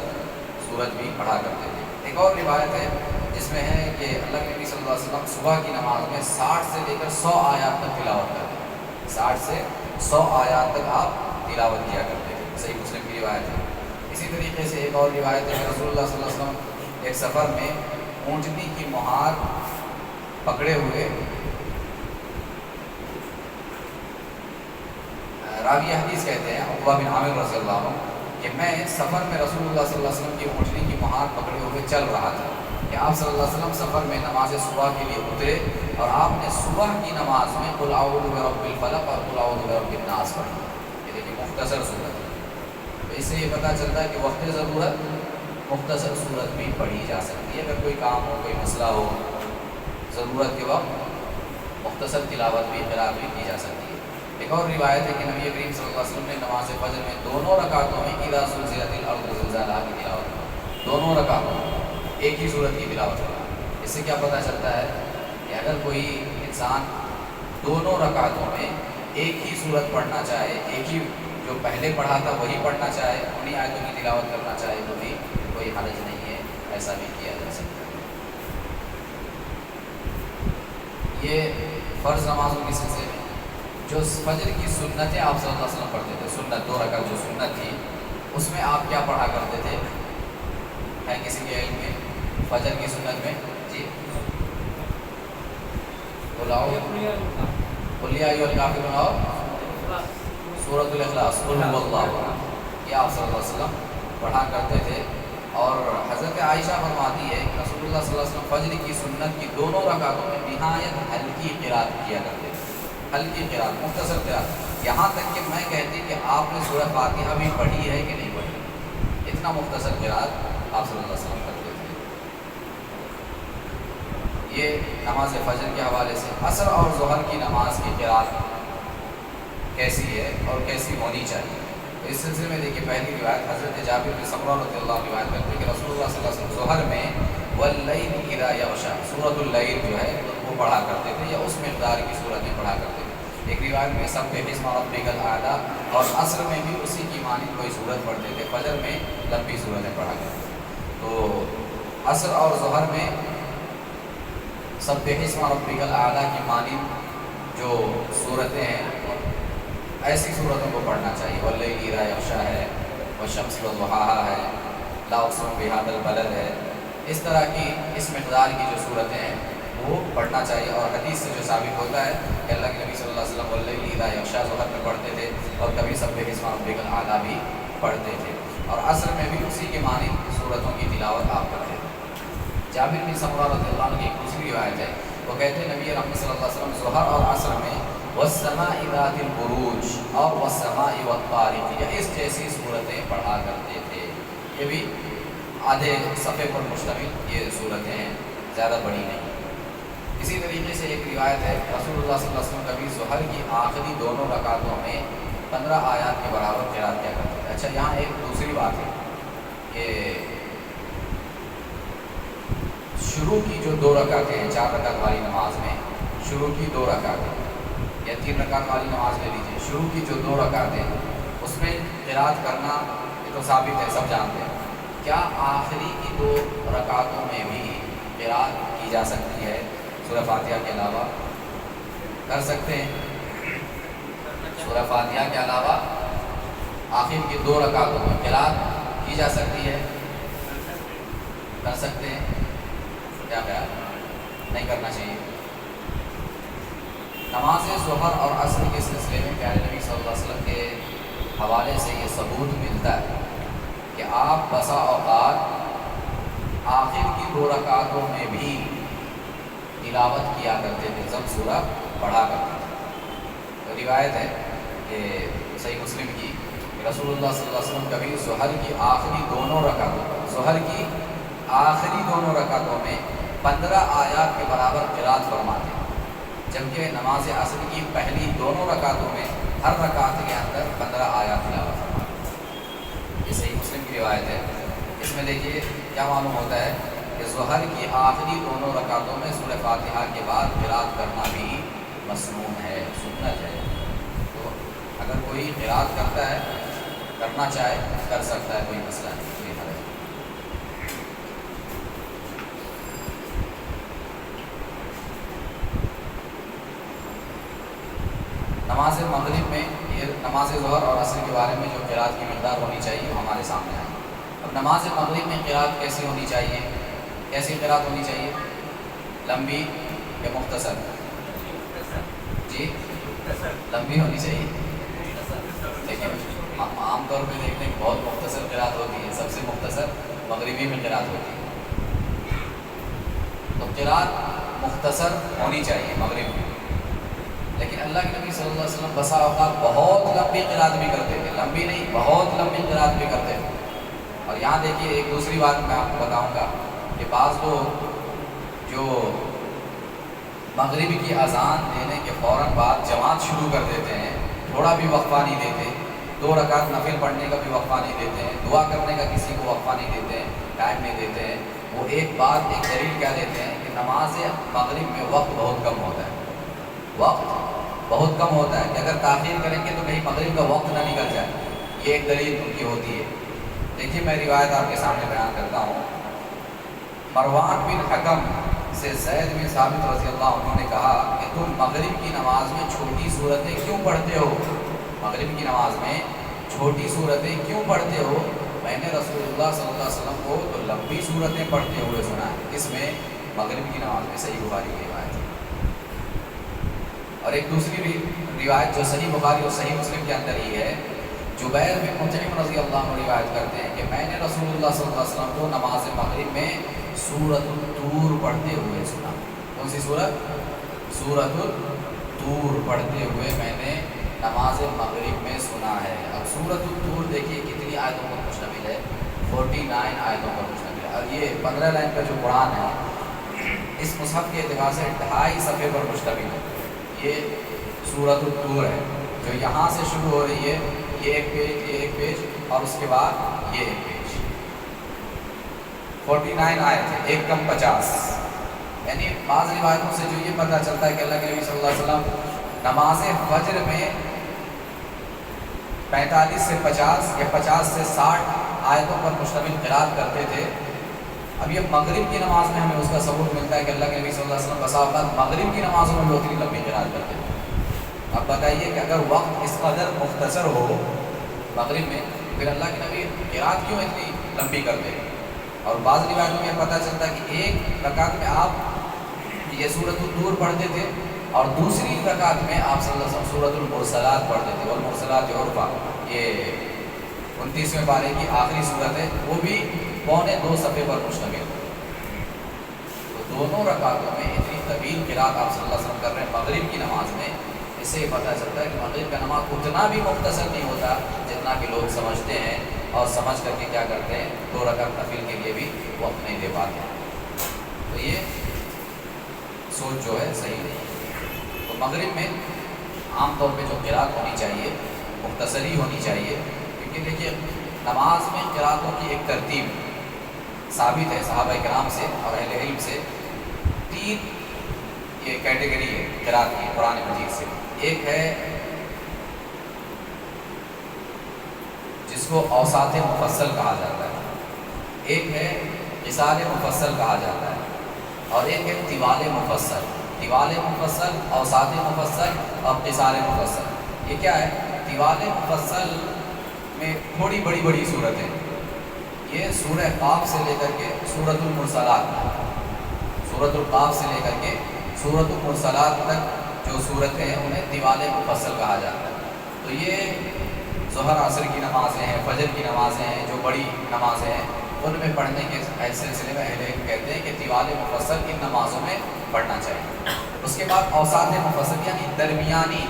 S1: سورت بھی پڑھا کرتے تھے۔ ایک اور روایت ہے جس میں ہے کہ اللہ کے نبی صلی اللہ علیہ وسلم صبح کی نماز میں 60 سے لے کر 100 آیات تک تلاوت کرتے ہیں، 60 سے 100 آیات تک آپ تلاوت کیا کرتے تھے، صحیح مسلم کی روایت ہے۔ اسی طریقے سے ایک اور روایت ہے کہ رسول اللہ صلی اللہ علیہ وسلم ایک سفر میں اونٹنی کی مہار پکڑے ہوئے، راوی حدیث کہتے ہیں عقبہ بن عامر رضی اللہ عنہ کہ میں سفر میں رسول اللہ صلی اللہ علیہ وسلم کی اونٹنی کی مہار پکڑے ہوئے چل رہا تھا کہ آپ صلی اللہ علیہ وسلم سفر میں نماز صبح کے لیے اترے اور آپ نے صبح کی نماز میں قل اعوذ برب الفلق اور قل اعوذ برب الناس پڑھی۔ یہ دیکھیے مختصر صورت ہے، تو اس سے یہ پتہ چلتا ہے کہ وقت ضرورت مختصر صورت بھی پڑھی جا سکتی ہے۔ اگر کوئی کام ہو، کوئی مسئلہ ہو، ضرورت کے وقت مختصر تلاوت بھی قراءت بھی کی جا سکتی ہے۔ ایک اور روایت ہے کہ نبی کریم صلی اللہ علیہ وسلم نے نماز فجر میں دونوں رکعتوں میں اذا زلزلت الارض زلزالها کی تلاوت کی، دونوں رکعتوں میں ایک ہی صورت کی تلاوت کی۔ اس سے کیا پتہ چلتا ہے کہ اگر کوئی انسان دونوں رکعتوں میں ایک ہی صورت پڑھنا چاہے، ایک ہی جو پہلے پڑھا تھا وہی پڑھنا چاہے، انہی آیتوں کی تلاوت کرنا چاہے تو بھی کوئی حرج نہیں ہے، ایسا بھی کیا جا سکتا ہے۔ یہ فرض نمازوں کے سلسلے میں جو فجر کی سنتیں آپ صلی اللہ علیہ وسلم پڑھتے تھے، سنت 2 رکعت جو سنت تھی اس میں آپ کیا پڑھا کرتے تھے؟ ہے کسی کے علم میں فجر کی سنت میں؟ جی بلاؤ، قل یا ایھا الکافرون اور سورۃ الاخلاص، قل ھو اللہ احد، یہ آپ صلی اللہ علیہ وسلم پڑھا کرتے تھے۔ اور حضرت عائشہ فرماتی ہے کہ رسول اللہ صلی اللہ علیہ وسلم فجر کی سنت کی دونوں رکعتوں میں نہایت ہلکی قراءت کیا کرتے تھے، ہلکی قراءت، مختصر قراءت، یہاں تک کہ میں کہتی کہ آپ نے سورہ فاتحہ بھی پڑھی ہے کہ نہیں پڑھی، اتنا مختصر قراءت آپ صلی اللہ علیہ وسلم کرتے تھے۔ یہ نماز فجر کے حوالے سے۔ عصر اور ظہر کی نماز کی قراءت کیسی ہے اور کیسی ہونی چاہیے؟ تو اس سلسلے میں دیکھیے پہلی روایت حضرت جابر بن سمرہ رضی اللہ عنہ روایت کرتے ہیں کہ رسول اللہ صلی اللہ علیہ وسلم ظہر میں واللیل اذا یغشی سورۃ اللیل جو ہے وہ پڑھا کرتے تھے یا اس مقدار کی صورت میں پڑھا کرتے تھے۔ ایک روایت میں سبح اسم ربک الاعلی، اور عصر میں بھی اسی کی مانند کوئی صورت پڑھتے تھے، فجر میں لمبی صورتیں پڑھا کرتے تھے۔ تو عصر اور ظہر میں سبح اسم ربک الاعلی کی مانند جو صورتیں ہیں ایسی صورتوں کو پڑھنا چاہیے، واللیل اذا یغشی ہے، والشمس وضحاها ہے، لا اقسم بهذا البلد ہے، اس طرح کی اس مقدار کی جو صورتیں ہیں وہ پڑھنا چاہیے۔ اور حدیث سے جو ثابت ہوتا ہے کہ اللہ کے نبی صلی اللہ علیہ وسلم واللیل اذا یغشی ظہر میں پڑھتے تھے اور کبھی سبح اسم ربک الاعلی بھی پڑھتے تھے، اور عصر میں بھی اسی کے مانند صورتوں کی تلاوت آپ کرتے تھے۔ جابر بن سمرہ رضی اللہ عنہ کی ایک دوسری روایت ہے، وہ کہتے ہیں نبی رحمت صلی اللہ علیہ وسلم ظہر اور عصر میں والسماء ذات البروج اور والسماء والطارق، یا اس جیسی صورتیں پڑھا کرتے تھے۔ یہ بھی آدھے صفحے پر مشتمل یہ صورتیں ہیں، زیادہ بڑی نہیں۔ اسی طریقے سے ایک روایت ہے رسول اللہ صلی اللہ علیہ وسلم کبھی ظہر کی آخری دونوں رکعتوں میں 15 آیات کے برابر قرات کیا کرتے تھے۔ اچھا، یہاں ایک دوسری بات ہے کہ شروع کی جو 2 رکعتیں ہیں 4 رکعت والی نماز میں، شروع کی 2 رکعتیں یا 3 رکعت والی نماز لے لیجیے، شروع کی جو 2 رکعتیں اس میں قرات کرنا یہ تو ثابت ہے، سب جانتے ہیں۔ کیا آخری کی 2 رکعتوں میں بھی قرات کی جا سکتی ہے سورہ فاتحہ کے علاوہ؟ کر سکتے ہیں؟ سورہ فاتحہ کے علاوہ آخر کی 2 رکعتوں میں قرات کی جا سکتی ہے؟ کر سکتے ہیں؟ کیا خیال؟ نہیں کرنا چاہیے۔ نماز ظہر اور عصر کے سلسلے میں پیارے نبی صلی اللہ علیہ وسلم کے حوالے سے یہ ثبوت ملتا ہے کہ آپ بسا اوقات آخر کی 2 رکعتوں میں بھی تلاوت کیا کرتے تھے، ضم سورہ پڑھا کرتے تھے۔ تو روایت ہے کہ صحیح مسلم کی کہ رسول اللہ صلی اللہ علیہ وسلم کبھی ظہر کی آخری دونوں رکعتوں میں 15 آیات کے برابر قرات فرماتے ہیں، جبکہ نماز عصر کی پہلی دونوں رکعتوں میں ہر رکعت کے اندر 15 آیات تلاوت فرماتے ہیں۔ یہ صحیح مسلم کی روایت ہے۔ اس میں دیکھیے کیا معلوم ہوتا ہے کہ ظہر کی آخری دونوں رکعتوں میں سورہ فاتحہ کے بعد قرات کرنا بھی مسنون ہے، سنت ہے۔ تو اگر کوئی قرات کرتا ہے، کرنا چاہے کر سکتا ہے، کوئی مسئلہ نہیں، کوئی حرج نہیں۔ نماز مغرب میں یہ نماز ظہر اور عصر کے بارے میں جو قرات کی مقدار ہونی چاہیے وہ ہمارے سامنے آئی۔ اب نماز مغرب میں قرات کیسی ہونی چاہیے؟ کیسی قرات ہونی چاہیے؟ لمبی یا مختصر؟ جی لمبی ہونی چاہیے، لیکن عام طور پہ دیکھتے ہیں بہت مختصر قرات ہوتی ہے، سب سے مختصر مغربی میں قرات ہوتی ہے۔ تو قرات مختصر ہونی چاہیے مغرب میں، لیکن اللہ کے نبی صلی اللہ علیہ وسلم بسا اوقات بہت لمبی قرات بھی کرتے تھے، لمبی نہیں بہت لمبی قرات بھی کرتے تھے۔ اور یہاں دیکھیے ایک دوسری بات میں آپ کو بتاؤں گا کہ بعض لوگ جو مغرب کی اذان دینے کے فوراً بعد جماعت شروع کر دیتے ہیں، تھوڑا بھی وقفہ نہیں دیتے، 2 رکعت نفل پڑھنے کا بھی وقفہ نہیں دیتے ہیں، دعا کرنے کا کسی کو وقفہ نہیں دیتے ہیں، ٹائم نہیں دیتے ہیں، وہ ایک دلیل کیا دیتے ہیں کہ نماز مغرب میں وقت بہت کم ہوتا ہے، وقت بہت کم ہوتا ہے کہ اگر تاخیر کریں گے تو کہیں مغرب کا وقت نہ نکل جائے، یہ ایک دلیل ان کی ہوتی ہے۔ دیکھیے میں روایت آپ کے سامنے بیان کرتا ہوں۔ مروان بن حکم سے زید بن ثابت رضی اللہ عنہ نے کہا کہ تم مغرب کی نماز میں چھوٹی صورتیں کیوں پڑھتے ہو؟ مغرب کی نماز میں چھوٹی صورتیں کیوں پڑھتے ہو؟ میں نے رسول اللہ صلی اللہ علیہ وسلم کو تو لمبی صورتیں پڑھتے ہوئے سنا ہے۔ اس میں مغرب کی نماز میں صحیح بخاری کی روایت ہے۔ اور ایک دوسری روایت جو صحیح بخاری اور صحیح مسلم کے اندر ہی ہے، جبیر بن مطعم رضی اللہ عنہ روایت کرتے ہیں کہ میں نے رسول اللہ صلی اللہ علیہ وسلم کو نماز مغرب میں سورۃ الطور پڑھتے ہوئے سنا۔ کون سی سورت؟ سورۃ الطور پڑھتے ہوئے میں نے نماز مغرب میں سنا ہے۔ اب سورۃ الطور دیکھیے کتنی آیتوں پر مشتمل ہے، 49 آیتوں پر مشتمل ہے، اور یہ 15 لائن کا جو قرآن ہے اس مصحف کے اعتبار سے 2.5 صفحے پر مشتمل ہے۔ یہ سورۃ الطور ہے جو یہاں سے شروع ہو رہی ہے، یہ ایک پیج اور اس کے بعد یہ ایک پیج، 49 آیت ہے، 1 کم 50۔ یعنی بعض روایتوں سے جو یہ پتہ چلتا ہے کہ اللہ کے نبی صلی اللہ علیہ وسلم نماز فجر میں 45 سے 50 یا 50 سے 60 آیتوں پر مشتمل قرات کرتے تھے۔ اب یہ مغرب کی نماز میں ہمیں اس کا ثبوت ملتا ہے کہ اللہ کے نبی صلی اللہ علیہ وسلم بسا اوقات مغرب کی نمازوں میں بھی اتنی لمبی قرات کرتے تھے۔ اب بتائیے کہ اگر وقت اس قدر مختصر ہو مغرب میں، پھر اللہ کے نبی قرات کیوں اتنی لمبی کرتے ہیں؟ اور بعض روایتوں میں پتہ چلتا ہے کہ ایک رکعت میں آپ یہ سورۃ الطور پڑھتے تھے اور دوسری رکعت میں آپ صلی اللہ علیہ وسلم سورۃ المرسلات پڑھتے تھے، والمرسلات عرفا، یہ 29ویں پارے کی آخری صورت ہے، وہ بھی 2.25 صفحے پر مشتمل ہے۔ تو دونوں رکعتوں میں اتنی طویل قرات آپ صلی اللہ علیہ وسلم کر رہے ہیں مغرب کی نماز میں، اس سے یہ پتہ چلتا ہے کہ مغرب کا نماز اتنا بھی مختصر نہیں ہوتا جتنا کہ لوگ سمجھتے ہیں، اور سمجھ کر کے کیا کرتے ہیں 2 رکعت نفل کے لیے بھی وقت نہیں دے پاتے ہیں۔ تو یہ سوچ جو ہے صحیح نہیں ہے۔ تو مغرب میں عام طور پہ جو قرات ہونی چاہیے مختصر ہی ہونی چاہیے، کیونکہ دیکھیے نماز میں قراتوں کی ایک ترتیب ثابت ہے صحابہ کرام سے اور اہل علم سے۔ 3 یہ کیٹیگری ہے قرات کی قرآن مجید سے۔ ایک ہے جس کو اوساط مفصل کہا جاتا ہے، ایک ہے قصار مفصل کہا جاتا ہے، اور ایک ہے طوال مفصل۔ طوال مفصل، اوساط مفصل اور قصار مفصل۔ یہ کیا ہے؟ طوال مفصل میں تھوڑی بڑی بڑی صورتیں، یہ سورہ قاف سے لے کر کے سورۃ المرسلات، سورۃ القاف سے لے کر کے سورۃ المرسلات تک جو صورتیں ہیں انہیں طوال مفصل کہا جاتا ہے۔ تو یہ ظہر عصر کی نمازیں ہیں، فجر کی نمازیں ہیں، جو بڑی نمازیں ہیں ان میں پڑھنے کے سلسلے میں اہل علم کہتے ہیں کہ طوال مفصل ان نمازوں میں پڑھنا چاہیے۔ اس کے بعد اوساط مفصل یعنی درمیانی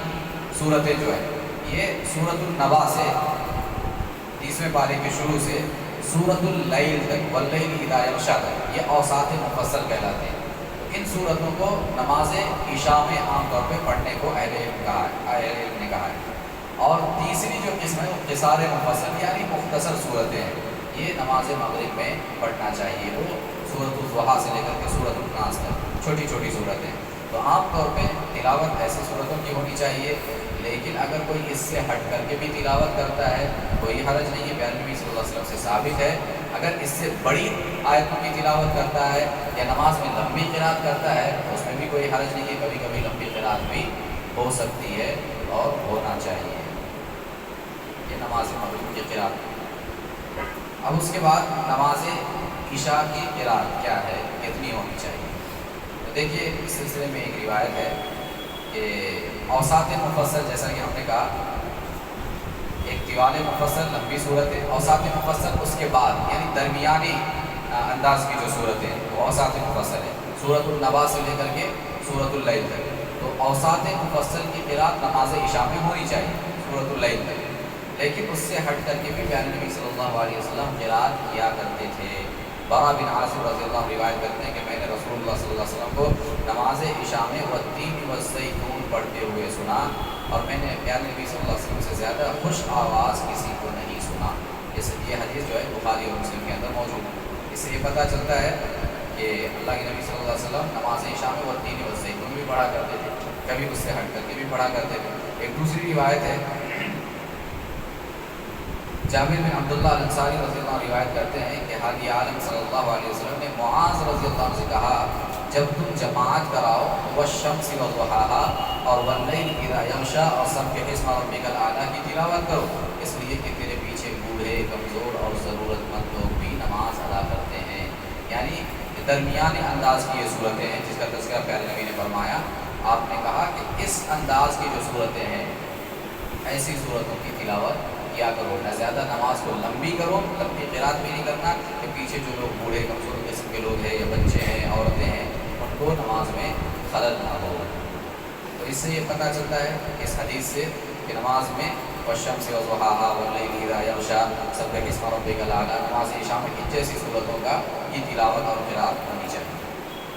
S1: صورتیں جو ہیں، یہ سورۃ النبا سے 30ویں پارے کے شروع سے سورۃ اللیل تک، واللیل اذا یغشی تک، یہ اوساط مفصل کہلاتے ہیں۔ ان صورتوں کو نماز عشاء میں عام طور پہ پڑھنے کو اہل علم نے کہا ہے۔ اور تیسری جو قسم ہے وہ قصار مفصل یعنی مختصر صورتیں ہیں، یہ نماز مغرب میں پڑھنا چاہیے۔ وہ سورۃ الضحیٰ سے لے کر کے سورۃ الناس تک چھوٹی چھوٹی صورتیں۔ تو عام طور پہ تلاوت ایسی صورتوں کی ہونی چاہیے، لیکن اگر کوئی اس سے ہٹ کر کے بھی تلاوت کرتا ہے کوئی حرج نہیں ہے، پیارے نبی صلی اللہ علیہ وسلم سے ثابت ہے۔ اگر اس سے بڑی آیتوں کی تلاوت کرتا ہے یا نماز میں لمبی قرات کرتا ہے تو اس میں بھی کوئی حرج نہیں ہے، کبھی کبھی لمبی قرات بھی ہو سکتی ہے اور ہونا چاہیے۔ یہ نماز مغرب کی قرات۔ اب اس کے بعد نماز عشاء کی قرات کیا ہے، کتنی ہونی چاہیے؟ تو دیکھیے اس سلسلے میں ایک روایت ہے کہ اوساط مفصل، جیسا کہ ہم نے کہا ایک طوال مفصل لمبی صورت ہے، اوساط مفصل اس کے بعد یعنی درمیانی انداز کی جو صورتیں ہیں وہ اوساط مفصل ہے، سورۃ النبا سے لے کر کے سورۃ اللیل تک۔ تو اوساط مفصل کی قرات نماز عشاء میں ہونی چاہیے سورۃ اللیل تک، لیکن اس سے ہٹ کر کے بھی پیارے نبی صلی اللہ علیہ وسلم قرات کیا کرتے تھے۔ برا بن عازب رضی اللہ عنہ روایت کرتے ہیں کہ میں نے رسول اللہ صلی اللہ علیہ وسلم کو نماز عشاء میں والتین والزیتون پڑھتے ہوئے سنا، اور میں نے پیارے نبی صلی اللہ علیہ وسلم سے زیادہ خوش آواز کسی کو نہیں سنا۔ یہ حدیث جو ہے بخاری اور مسلم کے اندر موجود ہے۔ اس سے یہ پتہ چلتا ہے کہ اللہ کے نبی صلی اللہ علیہ وسلم نماز عشاء میں والتین والزیتون بھی پڑھا کرتے تھے، کبھی اس سے ہٹ کر کے بھی پڑھا کرتے تھے۔ ایک دوسری روایت ہے، جابر بن عبداللہ الانصاری رضی اللہ عنہ روایت کرتے ہیں کہ حاجی عالم صلی اللہ علیہ وسلم نے معاذ رضی اللہ عنہ سے کہا جب تم جماعت کراؤ والشمس وضحاها اور واللیل اذا یغشی اور سبح اسم ربک الاعلی کی تلاوت کرو، اس لیے کہ تیرے پیچھے بوڑھے کمزور اور ضرورت مند لوگ بھی نماز ادا کرتے ہیں۔ یعنی درمیانے انداز کی یہ صورتیں ہیں جس کا تذکرہ پیارے نبی نے فرمایا۔ آپ نے کہا کہ اس انداز کی جو صورتیں ہیں ایسی صورتوں کی تلاوت کیا کرو، نہ زیادہ نماز کو لمبی کرو، لمبی قرات بھی نہیں کرنا کہ پیچھے جو لوگ بوڑھے کمزور قسم کے لوگ ہیں یا بچے ہیں عورتیں ہیں ان کو نماز میں خلل نہ ہو۔ تو اس سے یہ پتہ چلتا ہے اس حدیث سے کہ نماز میں والشمس وضحاها واللیل اذا یغشی سبح اسم ربک الاعلی، نماز عشاء میں ان جیسی صورتوں کا یہ تلاوت اور قرات ہونی چاہیے۔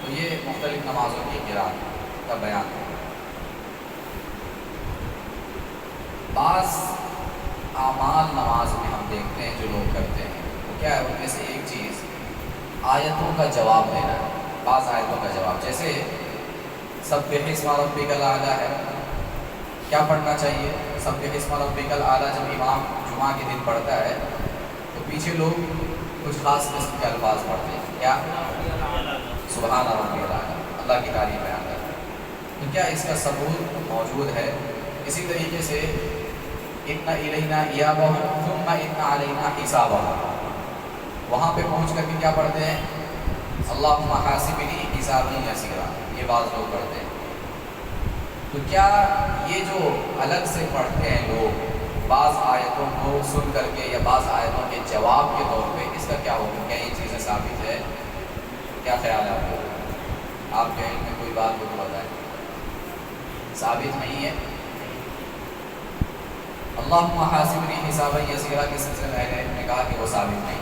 S1: تو یہ مختلف نمازوں کی قرات کا بیان ہے۔ بعض اعمال نماز میں ہم دیکھتے ہیں جو لوگ کرتے ہیں، وہ کیا ہے؟ ان میں سے ایک چیز آیتوں کا جواب دینا ہے، بعض آیتوں کا جواب، جیسے سبح اسم ربک الاعلی ہے، کیا پڑھنا چاہیے؟ سبح اسم ربک الاعلی جب امام جمعہ کے دن پڑھتا ہے تو پیچھے لوگ کچھ خاص قسم کے الفاظ پڑھتے ہیں، کیا؟ سبحان ربی الاعلی، اللہ کی تعریف بیان کرتے ہیں۔ تو کیا اس کا ثبوت موجود ہے؟ اسی طریقے سے اِنَّ إِلَيْنَا إِيَابَهُمْ ثُمَّ إِنَّ عَلَيْنَا حِسَابَهُمْ، وہاں پہ پہنچ کر کے کیا پڑھتے ہیں؟ اللہم حاسبنی حسابا یسیرا، یہ بعض لوگ پڑھتے ہیں۔ تو کیا یہ جو الگ سے پڑھتے ہیں لوگ بعض آیتوں کو سن کر کے یا بعض آیتوں کے جواب کے طور پہ، اس کا کیا ہوگا؟ کیا یہ چیزیں ثابت ہے؟ کیا خیال ہے آپ کو؟ آپ کے علم میں کوئی بات کو بتائیں۔ ثابت نہیں ہے، اللہم حاسبنی حسابا یسیرا کے سلسلے میں اہل علم نے کہا کہ وہ ثابت نہیں،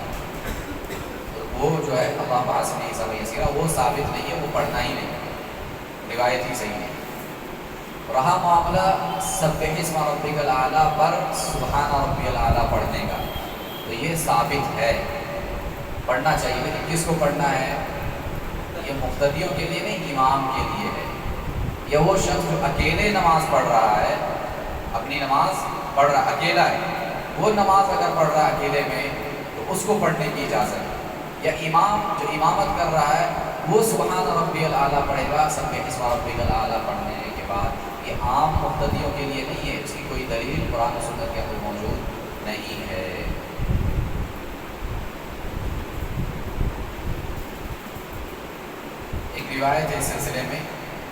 S1: وہ جو ہے اللہم حاسبنی حسابا یسیرا وہ ثابت نہیں ہے، وہ پڑھنا ہی نہیں، روایت ہی صحیح ہے۔ رہا معاملہ سبح اسم ربک الاعلیٰ پر سبحان ربی الاعلیٰ پڑھنے کا، تو یہ ثابت ہے، پڑھنا چاہیے، لیکن کس کو پڑھنا ہے؟ یہ مقتدیوں کے لیے نہیں، امام کے لیے ہے، یا وہ شخص جو اکیلے نماز پڑھ رہا ہے، اپنی نماز پڑھ رہا اکیلا ہے، وہ نماز اگر پڑھ رہا ہے اکیلے میں تو اس کو پڑھنے کی اجازت ہے، یا امام جو امامت کر رہا ہے وہ سبحان ربی الاعلیٰ پڑھے گا سبح اسم ربک الاعلیٰ پڑھنے کے بعد، یہ عام مقتدیوں کے لیے نہیں ہے، اس کی کوئی دلیل قرآن و سنت کے اندر موجود نہیں ہے۔ ایک روایت ہے اس سلسلے میں،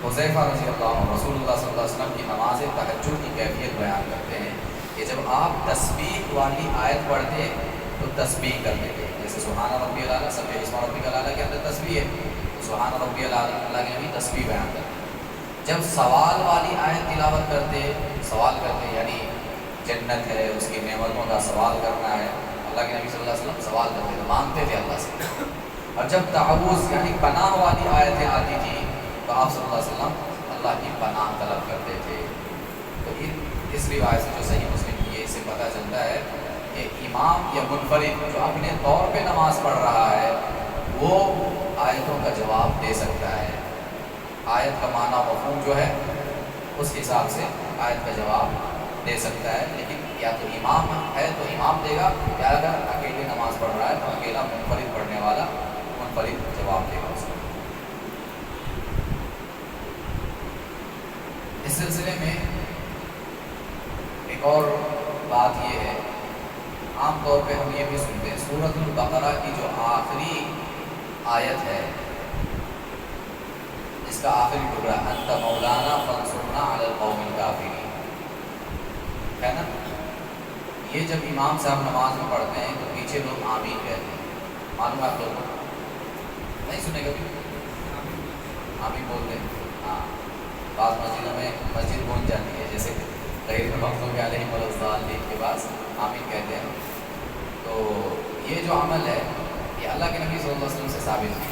S1: حذیفہ رضی اللہ عنہ رسول اللہ صلی اللہ علیہ وسلم کی نماز تہجد کی کیفیت بیان کرتے ہیں کہ جب آپ تسبیح والی آیت پڑھتے تو تسبیح کرتے تھے، جیسے سبحان ربی الاعلیٰ سبح اسم ربک الاعلیٰ کے اندر تسبیح ہے، تو سبحان ربی الاعلیٰ کے بھی تسبیح بیان کرتے ہیں۔ جب سوال والی آیت تلاوت کرتے، سوال کرتے یعنی جنت ہے، اس کی نعمتوں کا سوال کرنا ہے، اللہ کے نبی صلی اللہ علیہ وسلم سوال کرتے تھے، مانگتے تھے اللہ سے۔ اور جب تعوذ یعنی پناہ والی آیتیں آتی تھی تو آپ صلی اللہ علیہ وسلم اللہ کی پناہ طلب کرتے تھے۔ تو اس روایت سے جو صحیح مسلم کی ہے، اس سے پتہ چلتا ہے کہ امام یا منفرد جو اپنے طور پہ نماز پڑھ رہا ہے وہ آیتوں کا جواب دے سکتا ہے، آیت کا معنی مفہوم جو ہے اس حساب سے آیت کا جواب دے سکتا ہے، لیکن یا تو امام ہے تو امام دے گا، یا اگر اکیلے نماز پڑھ رہا ہے تو اکیلا منفرد پڑھنے والا منفرد جواب دے گا اس کو۔ اس سلسلے میں ایک اور بات یہ ہے، عام طور پہ ہم یہ بھی سنتے ہیں سورۃ البقرہ کی جو آخری آیت ہے، جس کا آخری ٹکڑا انت مولانا فانصرنا علی القوم الکافرین ہے نا، یہ جب امام صاحب نماز میں پڑھتے ہیں تو پیچھے لوگ آمین کہتے ہیں، معلوم ہے آپ لوگوں کو؟ نہیں سنے کبھی آمین بولتے ہیں؟ ہاں، بعض مسجدوں میں مسجد پہنچ جاتی ہے، جیسے غیر مغضوب علیہم ولا الضالین کے بعد آمین کہتے ہیں۔ تو یہ جو عمل ہے یہ اللہ کے نبی صلی اللہ علیہ وسلم سے ثابت ہے،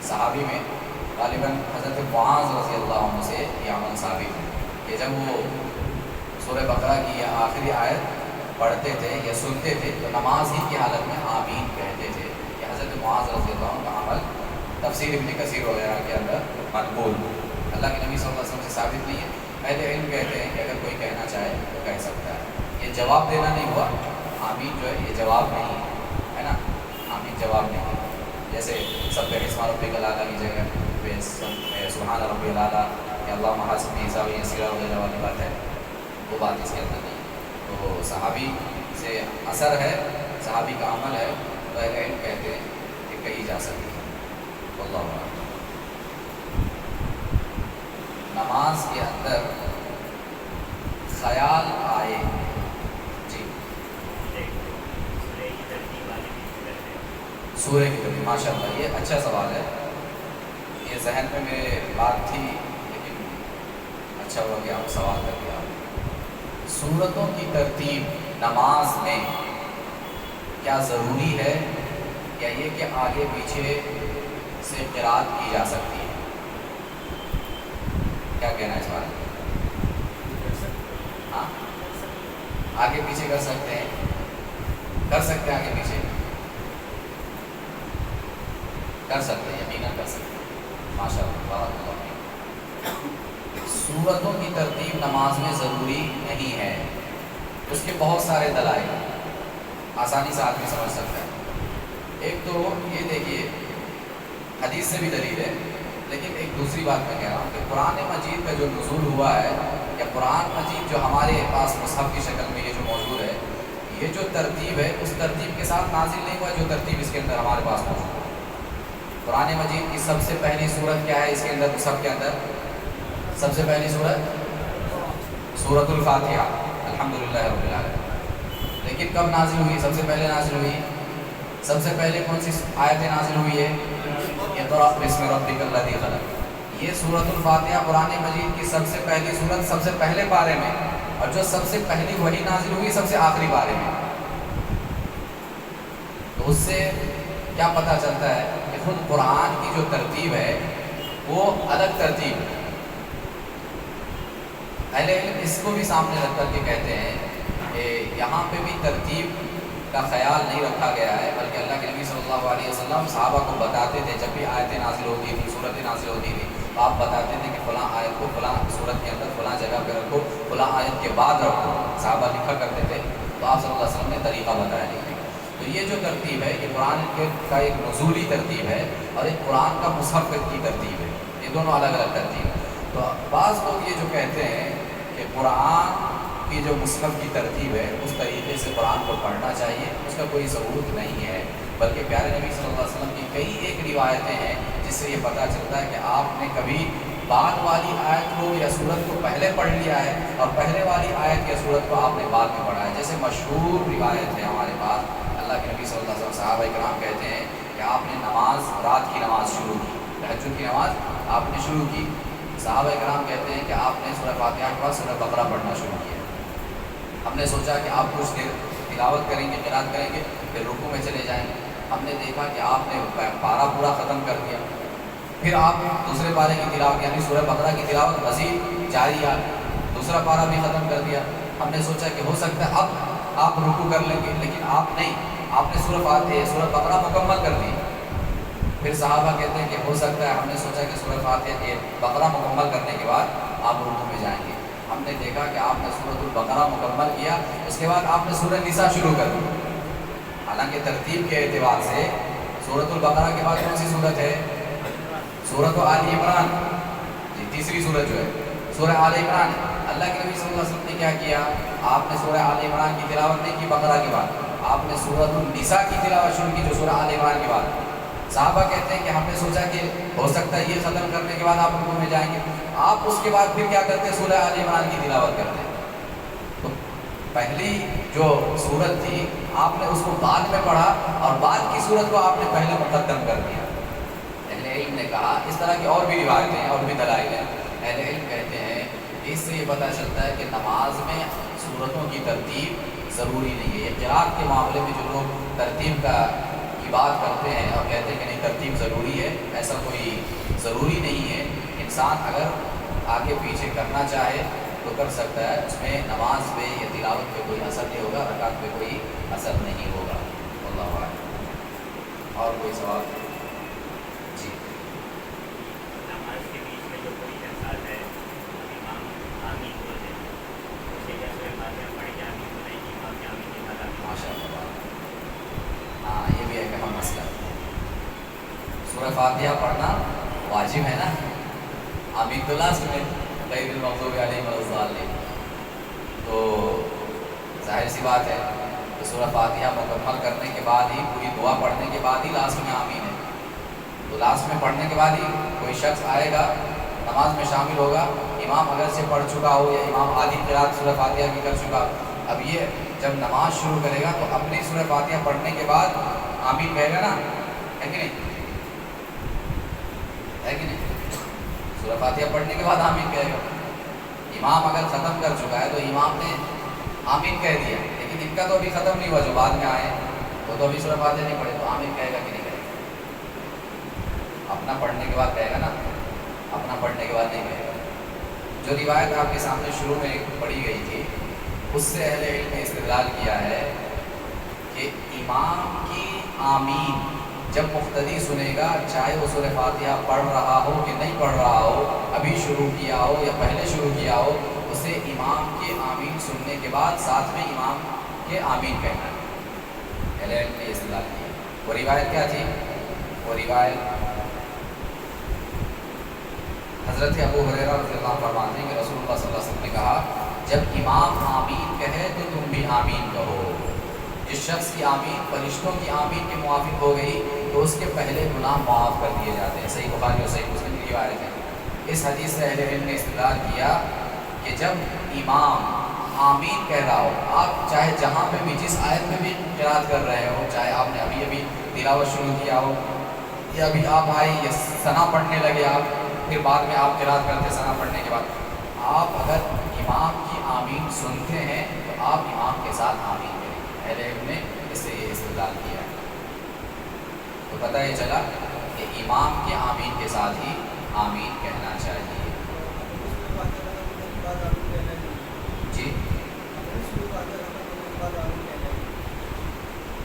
S1: صحابی میں غالباً حضرت معاذ رضی اللہ عنہ سے یہ عمل ثابت ہے کہ جب وہ سورہ بقرہ کی یہ آخری آیت پڑھتے تھے یا سنتے تھے تو نماز ہی کی حالت میں آمین کہتے تھے، کہ حضرت معاذ رضی اللہ عنہ کا عمل تفسیر ابن کثیر وغیرہ کے اندر مقبول، اللہ کے نبی صلی اللہ علیہ وسلم سے ثابت نہیں ہے۔ اہل علم کہتے ہیں کہ اگر کوئی کہنا چاہے تو کہہ سکتا ہے، یہ جواب دینا نہیں ہوا، آمین جو ہے یہ جواب نہیں ہے نا، آمین جواب نہیں ہے، جیسے سبح اسم ربک الاعلیٰ کی جگہ پہ سبحان ربی الاعلیٰ یا اللہم حاسبنی حسابا یسیرا وغیرہ والی بات ہے، وہ بات اس کے اندر نہیں ہے۔ تو صحابی سے اثر ہے، صحابی کا عمل ہے، تو اہل علم کہتے ہیں کہ کہی جا سکتی ہے۔ واللہ اعلم۔ نماز کے اندر خیال آئے، جی سورہ کی ترتیب، ماشاء اللہ یہ اچھا سوال ہے، یہ ذہن میں میرے بات تھی لیکن اچھا ہوا کہ آپ سوال کر دیا۔ سورتوں کی ترتیب نماز میں کیا ضروری ہے، یا یہ کہ آگے پیچھے سے قرات کی جا سکتی ہے؟ کیا کہنا ہے اس بارے میں؟ ہاں آگے پیچھے کر سکتے ہیں، کر سکتے ہیں، آگے پیچھے کر سکتے ہیں، یقیناً کر سکتے ہیں، ماشاء اللہ بارک اللہ فیک۔ سورتوں کی ترتیب نماز میں ضروری نہیں ہے، اس کے بہت سارے دلائل آسانی سے آدمی سمجھ سکتا ہے۔ ایک تو یہ دیکھیے حدیث سے بھی دلیل ہے، لیکن ایک دوسری بات میں کہہ رہا ہوں کہ قرآن مجید کا جو نزول ہوا ہے، یا قرآن مجید جو ہمارے پاس مصحف کی شکل میں یہ جو موجود ہے، یہ جو ترتیب ہے اس ترتیب کے ساتھ نازل نہیں ہوا جو ترتیب اس کے اندر ہمارے پاس موجود ہے۔ قرآن مجید کی سب سے پہلی سورت کیا ہے اس کے اندر، مصحف کے اندر سب سے پہلی سورت سورۃ الفاتحہ، الحمدللہ رب العالمین۔ لیکن کب نازل ہوئی؟ سب سے پہلے نازل ہوئی، سب سے پہلے کون سی آیتیں نازل ہوئی ہے؟ اقرأ بسم ربک الذی خلق، یہ سورۃ الفاتحہ قرآن مجید کی سب سے پہلی سورت، سب سے پہلے پارے میں، اور جو سب سے پہلی وحی نازل ہوئی سب سے آخری بارے میں، تو اس سے کیا پتہ چلتا ہے کہ خود قرآن کی جو ترتیب ہے وہ الگ ترتیب ہے۔ اہل علم اس کو بھی سامنے رکھ کر کے کہتے ہیں کہ یہاں پہ بھی ترتیب کا خیال نہیں رکھا گیا ہے، بلکہ اللہ کے نبی صلی اللہ علیہ وسلم صحابہ کو بتاتے تھے جب بھی آیتیں نازل ہوتی تھی، صورتیں نازل ہوتی تھی، تو آپ بتاتے تھے کہ فلاں آیت کو فلاں صورت کے اندر فلاں جگہ پہ رکھو، فلاں آیت کے بعد رکھو، صحابہ لکھا کرتے تھے، تو آپ صلی اللہ علیہ وسلم نے طریقہ بتایا لکھنے کا۔ تو یہ جو ترتیب ہے یہ قرآن کا ایک نزولی ترتیب ہے اور ایک قرآن کا مصحف کی ترتیب ہے، یہ دونوں الگ الگ ترتیب ہے۔ تو بعض لوگ یہ جو کہتے ہیں کہ قرآن کی جو مصحف کی ترتیب ہے اس طریقے سے قرآن کو پڑھنا چاہیے، اس کا کوئی ثبوت نہیں ہے، بلکہ پیارے نبی صلی اللہ علیہ وسلم کی کئی ایک روایتیں ہیں جس سے یہ پتہ چلتا ہے کہ آپ نے کبھی بعد والی آیت کو یا سورت کو پہلے پڑھ لیا ہے اور پہلے والی آیت یا سورت کو آپ نے بعد میں پڑھا ہے۔ جیسے مشہور روایت ہے ہمارے پاس، اللہ کے نبی صلی اللہ علیہ وسلم صحابہ کرام کہتے ہیں کہ آپ نے نماز، رات کی نماز شروع کی، تہجد کی نماز آپ نے شروع کی، صحابہ کرام کہتے ہیں کہ آپ نے سورہ فاتحہ کے بعد سورہ بقرہ پڑھنا شروع کیا۔ ہم نے سوچا کہ آپ کچھ دیر تلاوت کریں گے، قرات کریں گے، پھر رکوع میں چلے جائیں گے۔ ہم نے دیکھا کہ آپ نے پارہ پورا ختم کر دیا، پھر آپ دوسرے پارے کی تلاوت یعنی سورہ بقرہ کی تلاوت مزید جاری ہے، دوسرا پارہ بھی ختم کر دیا۔ ہم نے سوچا کہ ہو سکتا ہے اب آپ رکوع کر لیں گے، لیکن آپ نہیں، آپ نے سورہ بقرہ مکمل کر دی۔ پھر صحابہ کہتے ہیں کہ ہو سکتا ہے، ہم نے سوچا کہ سورہ فاتحہ کے بقرہ مکمل کرنے کے بعد آپ رکوع میں جائیں گے۔ ہم نے دیکھا کہ آپ نے سورۃ البقرہ مکمل کیا، اس کے بعد آپ نے سورہ نساء شروع کر دی۔ حالانکہ ترتیب کے اعتبار سے سورۃ البقرہ کے بعد کون سی سورت ہے؟ سورۃ آل عمران، جی تیسری سورت جو ہے سورہ آل عمران ہے۔ اللہ کے نبی صلی اللہ علیہ وسلم نے کیا کیا؟ آپ نے سورہ آل عمران کی تلاوت نہیں کی بقرہ کے بعد، آپ نے سورۃ النساء کی تلاوت شروع کی جو سورہ آل عمران کے بعد۔ صحابہ کہتے ہیں کہ ہم نے سوچا کہ ہو سکتا ہے یہ ختم کرنے کے بعد آپ رکوع میں جائیں گے، آپ اس کے بعد پھر کیا کرتے ہیں؟ سورہ آل عمران کی تلاوت کرتے ہیں۔ تو پہلی جو سورت تھی آپ نے اس کو بعد میں پڑھا اور بعد کی سورت کو آپ نے پہلے مقدم کر دیا۔ اہل علم نے کہا، اس طرح کی اور بھی روایتیں ہیں اور بھی دلائل ہیں، اہل علم کہتے ہیں اس سے یہ پتہ چلتا ہے کہ نماز میں سورتوں کی ترتیب ضروری نہیں ہے۔ قرات کے معاملے میں جو لوگ ترتیب کی بات کرتے ہیں اور کہتے ہیں کہ نہیں ترتیب ضروری ہے، ایسا کوئی ضروری نہیں ہے۔ انسان اگر آگے پیچھے کرنا چاہے تو کر سکتا ہے، اس میں نماز پہ یا تلاوت پہ کوئی اثر نہیں ہوگا، رکعت پہ کوئی اثر نہیں ہوگا۔ اللہ اعلم۔ اور کوئی سوال؟ جی
S2: نماز کے بیچ میں جو کوئی انسان ہے امام آمین بولے اسے کیا سورہ فاتحہ پڑھی جائے آمین بولے کہ امام کے آمین کے بعد آمین؟
S1: ماشاء اللہ، ہاں یہ بھی ایک اہم مسئلہ ہے۔ سورہ فاتحہ پڑھنا واجب ہے نا، آمین تو لازم ہے، غیر المغضوب علیہم ولا الضالین، تو ظاہر سی بات ہے کہ سورہ فاتحہ مکمل کرنے کے بعد ہی، پوری دعا پڑھنے کے بعد ہی لاسٹ میں آمین ہے، تو لاسٹ میں پڑھنے کے بعد ہی کوئی شخص آئے گا نماز میں شامل ہوگا، امام اگر سے پڑھ چکا ہو یا امام آدھی قرات سورہ فاتحہ کی کر چکا، اب یہ جب نماز شروع کرے گا تو اپنی سورہ فاتحہ پڑھنے کے بعد آمین کہے گا نا، ہے کہ نہیں؟ ہے کہ نہیں؟ سورہ فاتحہ پڑھنے کے بعد آمین کہے گا۔ امام اگر ختم کر چکا ہے تو امام نے آمین کہہ دیا، لیکن ان کا تو ابھی ختم نہیں ہوا، جو بعد میں آئے وہ تو ابھی سورہ فاتحہ نہیں پڑھے، تو آمین کہے گا کہ نہیں کہے گا؟ اپنا پڑھنے کے بعد کہے گا نا، اپنا پڑھنے کے بعد نہیں کہے گا۔ جو روایت آپ کے سامنے شروع میں پڑھی گئی تھی اس سے اہل علم نے استدلال کیا ہے کہ امام کی آمین جب مقتدی سنے گا، چاہے وہ سورہ فاتحہ پڑھ رہا ہو کہ نہیں پڑھ رہا ہو، ابھی شروع کیا ہو یا پہلے شروع کیا ہو، اسے امام کے آمین سننے کے بعد ساتھ میں امام کے آمین کہنا ہے۔ اہل علم نے استدلال کیا۔ وہ روایت کیا تھی؟ وہ روایت حضرت ابو ہریرہ رضی اللہ عنہ فرماتے ہیں کہ رسول اللہ صلی اللہ علیہ وسلم نے کہا، جب امام آمین کہے تو تم بھی آمین کہو۔ جس شخص کی آمین فرشتوں کی آمین کے موافق ہو گئی تو اس کے پہلے گناہ معاف کر دیے جاتے ہیں۔ صحیح بخاری اور صحیح مسلم کی روایت ہے۔ اس حدیث سے اہل علم نے استدلال کیا کہ جب امام آمین کہہ رہا ہو، آپ چاہے جہاں پہ بھی جس آیت میں بھی قرات کر رہے ہو، چاہے آپ نے ابھی تلاوت شروع کیا ہو یا ابھی آپ آئے یا ثنا پڑھنے لگے آپ، پھر بعد میں آپ قرات کرتے ثنا پڑھنے کے بعد، آپ اگر امام کی آمین سنتے ہیں تو آپ امام کے ساتھ آمین کریں. اہل علم نے اس سے یہ استدلال کیا ہے. تو پتہ یہ چلا کہ امام کے آمین کے ساتھ ہی آمین کہنا چاہیے. جی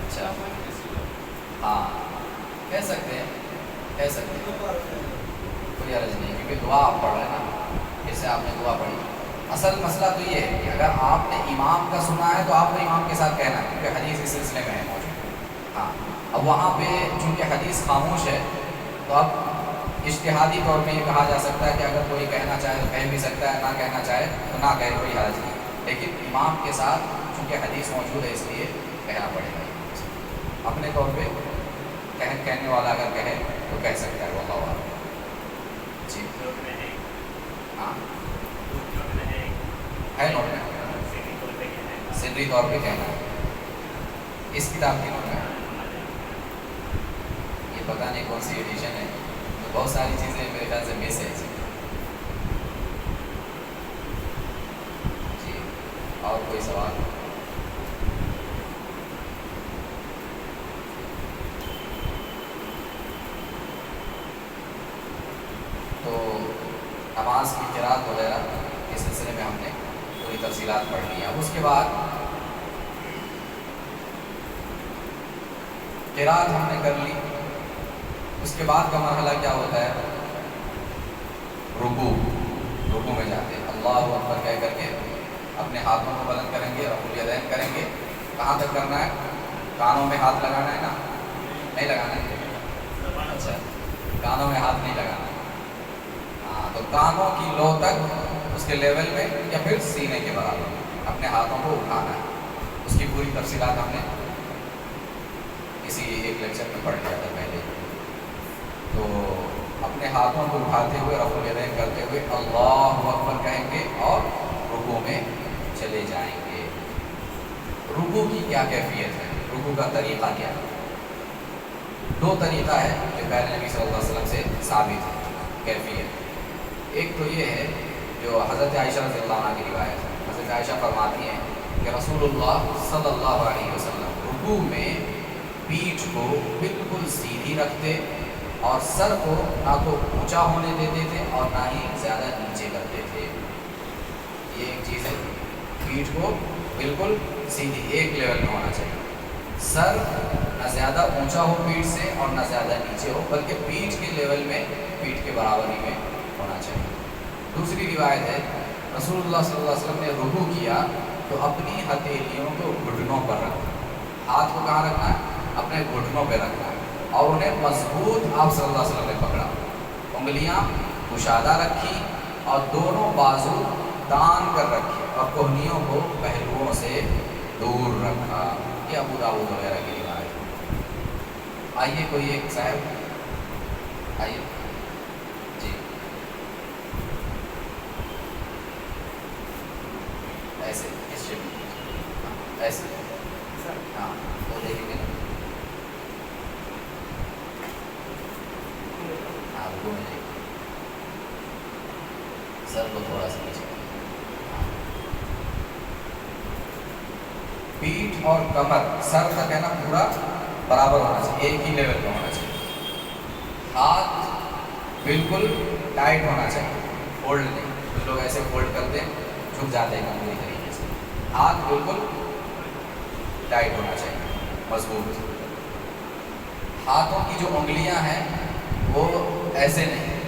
S1: اچھا ہاں کہہ سکتے ہیں کوئی عرض نہیں، کیونکہ دعا آپ پڑھ رہے ہیں نا، اس سے آپ نے دعا پڑھی. اصل مسئلہ تو یہ ہے کہ اگر آپ نے امام کا سنا ہے تو آپ کو امام کے ساتھ کہنا ہے، کیونکہ حدیث اس سلسلے میں ہے موجود. ہاں اب وہاں پہ چونکہ حدیث خاموش ہے تو اب اجتہادی طور پہ یہ کہا جا سکتا ہے کہ اگر کوئی کہنا چاہے تو کہہ بھی سکتا ہے، نہ کہنا چاہے تو نہ کہے، کوئی حرج نہیں. لیکن امام کے ساتھ چونکہ حدیث موجود ہے اس لیے کہنا پڑے گا. اپنے طور پہ کہنے والا اگر کہے تو کہہ سکتا ہے. واللہ اعلم. جی ہاں ہے نوٹ میں سری طور پہ کہنا ہے اس کتاب کی نوٹ میں. یہ پتہ نہیں کون سی ایڈیشن ہے، تو بہت ساری چیزیں میرے خیال سے مس ہے. جی اور کوئی سوال؟ تو نماز کی قرات وغیرہ کے سلسلے میں ہم نے پوری تفصیلات پڑھ لی. اب اس کے بعد قرات ہم نے کر لی، اس کے بعد کا مرحلہ کیا ہوتا ہے؟ رکوع میں جاتے ہیں. اللہ اکبر کہہ کر کے اپنے ہاتھوں کو بلند کریں گے، رفع الیدین کریں گے. کہاں تک کرنا ہے؟ کانوں میں ہاتھ لگانا ہے نا؟ نہیں لگانا ہے؟ اچھا کانوں میں ہاتھ نہیں لگانا. ہاں تو کانوں کی لو تک اس کے لیول میں یا پھر سینے کے برابر اپنے ہاتھوں کو اٹھانا ہے. اس کی پوری تفصیلات ہم نے کسی ایک لیکچر میں پڑھ لیا تھا پہلے. تو اپنے ہاتھوں کو اٹھاتے ہوئے رفع الیدین کرتے ہوئے اللہ اکبر کہیں گے اور رکوع میں چلے جائیں گے. رکوع کی کیا کیفیت ہے؟ رکوع کا طریقہ کیا ہے؟ دو طریقہ ہے جو پہلے نبی صلی اللہ علیہ وسلم سے ثابت ہے کیفیت. ایک تو یہ ہے جو حضرت عائشہ رضی اللہ عنہ کی روایت ہے. حضرت عائشہ فرماتی ہیں کہ رسول اللہ صلی اللہ علیہ وسلم رکوع میں پیٹھ کو بالکل سیدھی رکھتے اور سر کو نہ تو اونچا ہونے دیتے تھے اور نہ ہی زیادہ نیچے کرتے تھے. یہ ایک چیز ہے، پیٹھ کو بالکل سیدھی ایک لیول میں ہونا چاہیے. سر نہ زیادہ اونچا ہو پیٹھ سے اور نہ زیادہ نیچے ہو، بلکہ پیٹھ کے لیول میں، پیٹھ کے برابری میں ہونا چاہیے. دوسری روایت ہے رسول اللہ صلی اللہ علیہ وسلم نے رکوع کیا تو اپنی ہتھیلیوں کو گھٹنوں پر رکھنا. ہاتھ کو کہاں رکھنا ہے؟ اپنے گھٹنوں پہ رکھنا ہے اور انہیں مضبوط آپ صلی اللہ علیہ وسلم نے پکڑا. انگلیاں کشادہ رکھی اور دونوں بازو تان کر رکھے اور کوہنیوں کو پہلوؤں سے دور رکھا. یہ ابو داؤد وغیرہ کی روایت ہے. آئیے کوئی ایک صاحب آئیے. جی ایسے اس شکل ایسے ہاں وہ دیکھیں گے نا. ہاں رکوع میں جائیے، سر کو تھوڑا سا نیچے. پیٹھ اور کمر سر تک ہے نا پورا برابر ہونا چاہیے، ایک ہی لیول پہ ہونا چاہیے. ہاتھ بالکل ٹائٹ ہونا چاہیے، فولڈ نہیں. کچھ لوگ ایسے فولڈ کرتے ہیں جھک جاتے ہیں کمزوری طریقے سے. ہاتھ بالکل ٹائٹ ہونا چاہیے، مضبوط. ہاتھوں کی جو انگلیاں ہیں وہ ایسے نہیں،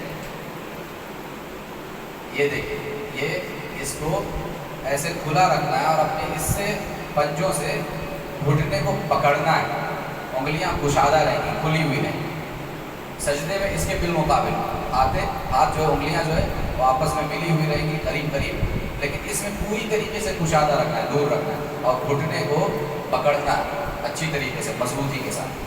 S1: یہ دیکھیں، یہ اس کو ایسے کھلا رکھنا ہے اور اپنے اس سے پنجوں سے گھٹنے کو پکڑنا ہے. انگلیاں کشادہ رہیں گی، کھلی ہوئی نہیں. سجدے میں اس کے بالمقابل ہاتھ جو انگلیاں جو ہے وہ آپس میں ملی ہوئی رہیں گی قریب قریب، لیکن اس میں پوری طریقے سے کشادہ رکھنا ہے، دور رکھنا ہے اور گھٹنے کو پکڑنا ہے اچھی طریقے سے مضبوطی کے ساتھ.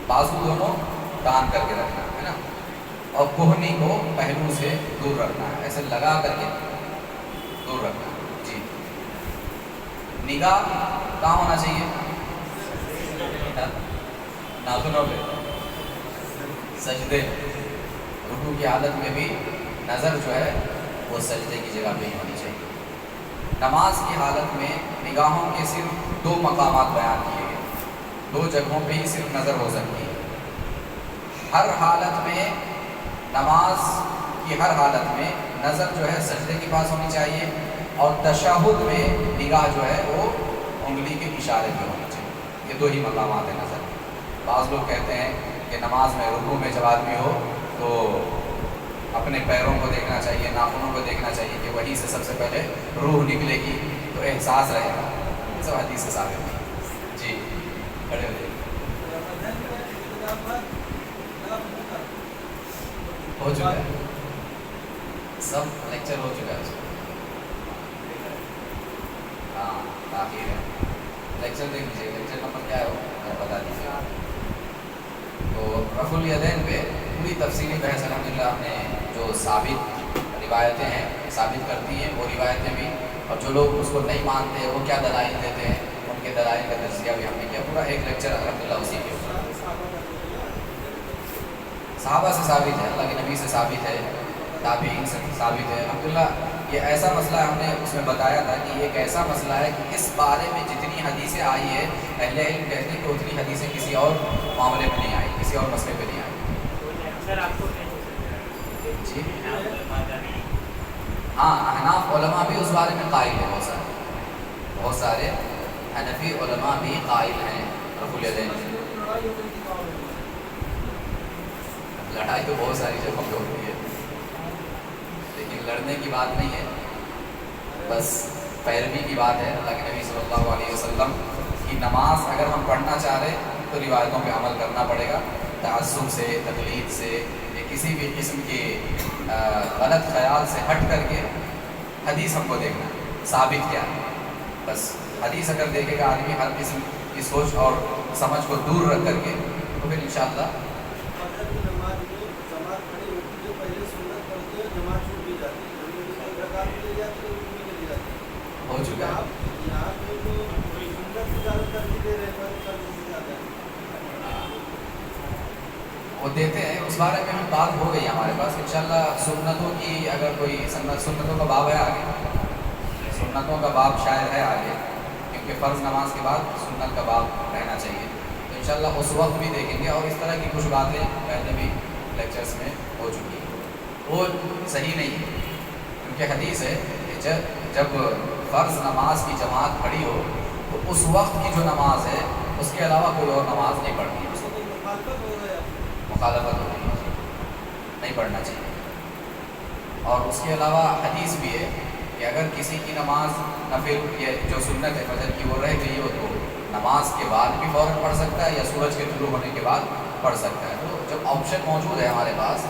S1: بازو دونوں تان کر کے رکھنا ہے نا، اور کوہنی کو پہلو سے دور رکھنا ہے، ایسے لگا کر کے دور رکھنا ہے. جی نگاہ کہاں ہونا چاہیے؟ ناخنوں پہ. سجدے رکوع کی حالت میں بھی نظر جو ہے وہ سجدے کی جگہ پہ ہی ہونی چاہیے۔ نماز کی حالت میں نگاہوں کے صرف 2 مقامات بیان کیے گئے، 2 جگہوں پہ ہی صرف نظر ہو سکتی ہے۔ ہر حالت میں نماز کی ہر حالت میں نظر جو ہے سجدے کے پاس ہونی چاہیے، اور تشہد میں نگاہ جو ہے وہ انگلی کے اشارے پہ ہونی چاہیے۔ یہ 2 ہی مقامات ہیں نظر۔ بعض لوگ کہتے ہیں کہ نماز میں رکوع میں جب آدمی ہو تو اپنے پیروں کو دیکھنا چاہیے، ناخنوں کو دیکھنا چاہیے کہ وہیں سے سب سے پہلے روح نکلے گی تو احساس رہے گا۔ یہ سب حدیث سے ثابت ہے۔ جی کھڑے ہو جائیے۔ ہو چکا ہے، سب لیکچر ہو چکا ہے۔ ہاں تاخیر ہے، لیکچر دیکھ لیجیے، لیکچر نمبر کیا ہے وہ بتا دیجیے۔ تو رفع الیدین پہ پوری تفصیلی بحث الحمدللہ ہم نے جو ثابت روایتیں ہیں ثابت کرتی ہیں وہ روایتیں بھی، اور جو لوگ اس کو نہیں مانتے وہ کیا دلائل دیتے ہیں ان کے دلائل کا تجزیہ بھی ہم نے کیا۔ پورا ایک لیکچر الحمدللہ اسی کے اوپر۔ صحابہ سے ثابت ہے، اللہ کے نبی سے ثابت ہے، تابعین سے ثابت ہے الحمدللہ۔ یہ ایسا مسئلہ ہم نے اس میں بتایا تھا کہ یہ ایک ایسا مسئلہ ہے کہ اس بارے میں جتنی حدیثیں آئی ہے اہل علم کہتے ہیں کہ اتنی حدیثیں کسی اور معاملے میں نہیں آئی، کسی اور مسئلے پہ نہیں آئی۔ جی ہاں، احناف علماء بھی اس بارے میں قائل ہیں، بہت سارے حنفی علماء بھی قائل ہیں رفع الیدین۔ لڑائی تو بہت ساری جگہوں پہ ہوتی ہے، لیکن لڑنے کی بات نہیں ہے، بس پیروی کی بات ہے۔ اللہ کے نبی صلی اللہ علیہ وسلم کی نماز اگر ہم پڑھنا چاہ رہے تو روایتوں پہ عمل کرنا پڑے گا، تعصب سے، تقلید سے، یا کسی بھی قسم کے غلط خیال سے ہٹ کر کے حدیث ہم کو دیکھنا ہے ثابت کیا ہے۔ بس حدیث اگر دیکھے گا آدمی ہر قسم کی سوچ اور سمجھ کو دور رکھ کر کے تو پھر انشاءاللہ ہو چکا ہے۔ وہ دیتے ہیں، اس بارے میں بات ہو گئی ہمارے پاس انشاءاللہ۔ سنتوں کی اگر کوئی سنتوں کا باب ہے آگے، سنتوں کا باب شاید ہے آگے، کیونکہ فرض نماز کے بعد سنت کا باب رہنا چاہیے، تو انشاءاللہ اس وقت بھی دیکھیں گے۔ اور اس طرح کی کچھ باتیں پہلے بھی لیکچرز میں ہو چکی ہیں، وہ صحیح نہیں ہے، کیونکہ حدیث ہے کہ جب فرض نماز کی جماعت کھڑی ہو تو اس وقت کی جو نماز ہے اس کے علاوہ کوئی اور نماز نہیں پڑھنی، مخالفت ہو رہی ہے، نہیں پڑھنا چاہیے۔ اور اس کے علاوہ حدیث بھی ہے کہ اگر کسی کی نماز نفل یا جو سنت ہے فجر کی وہ رہ گئی ہو تو نماز کے بعد بھی فوراً پڑھ سکتا ہے یا سورج کے طلوع ہونے کے بعد پڑھ سکتا ہے۔ تو جب آپشن موجود ہے ہمارے پاس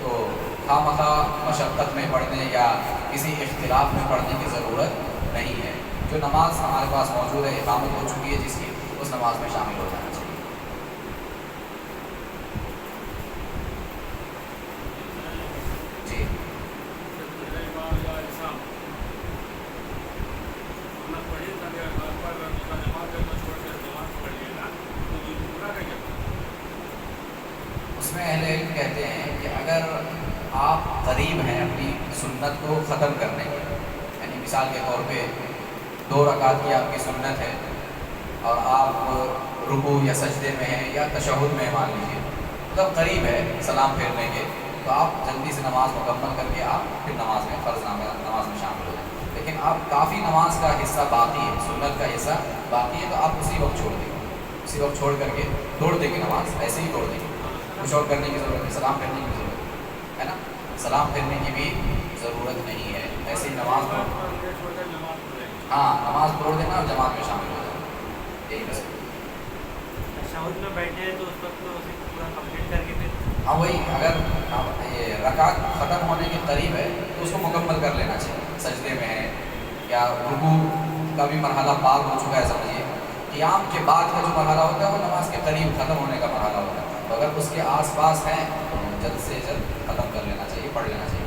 S1: تو خواہ مشقت میں پڑھنے یا کسی اختلاف میں پڑھنے کی ضرورت نہیں ہے۔ جو نماز ہمارے پاس موجود ہے، اقامت ہو چکی ہے جس کی، اس نماز میں شامل ہو جانا چاہیے۔ جی اس میں اہل علم کہتے ہیں کہ اگر آپ قریب ہیں اپنی سنت کو ختم کرنے کے، یعنی مثال کے طور پہ 2 رکعت کی آپ کی سنت ہے اور آپ رکوع یا سجدے میں ہیں یا تشہد میں مان لیجیے، مطلب قریب ہے سلام پھیرنے کے، تو آپ جلدی سے نماز مکمل کر کے آپ پھر نماز میں فرض نماز میں شامل ہو جائیں۔ لیکن آپ کافی نماز کا حصہ باقی ہے، سنت کا حصہ باقی ہے، تو آپ اسی وقت چھوڑ دیں گے، اسی وقت چھوڑ کر کے توڑ دیں گے، نماز ایسے ہی توڑ دیں گے، کچھ اور کرنے کی ضرورت نہیں، سلام پھیرنے کی ضرورت ہے نا، سلام پھیرنے کی بھی ضرورت نہیں ہے، ایسے ہی نماز ہاں نماز توڑ دینا اور جماعت میں شامل ہو جانا، یہی بس۔
S2: تشہد میں بیٹھے تو اس وقت تو اسے پورا کمپلیٹ کر کے پھر
S1: ہاں وہی، اگر یہ رکعت ختم ہونے کے قریب ہے تو اس کو مکمل کر لینا چاہیے، سجدے میں ہے یا رکوع کا بھی مرحلہ پار ہو چکا ہے سمجھیے، قیام کے بعد کا جو مرحلہ ہوتا ہے وہ نماز کے قریب ختم ہونے کا مرحلہ ہوتا ہے، تو اگر اس کے آس پاس ہیں تو جلد سے جلد ختم کر لینا چاہیے، پڑھ لینا چاہیے۔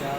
S3: 4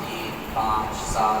S1: 3, 5, 7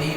S1: 3,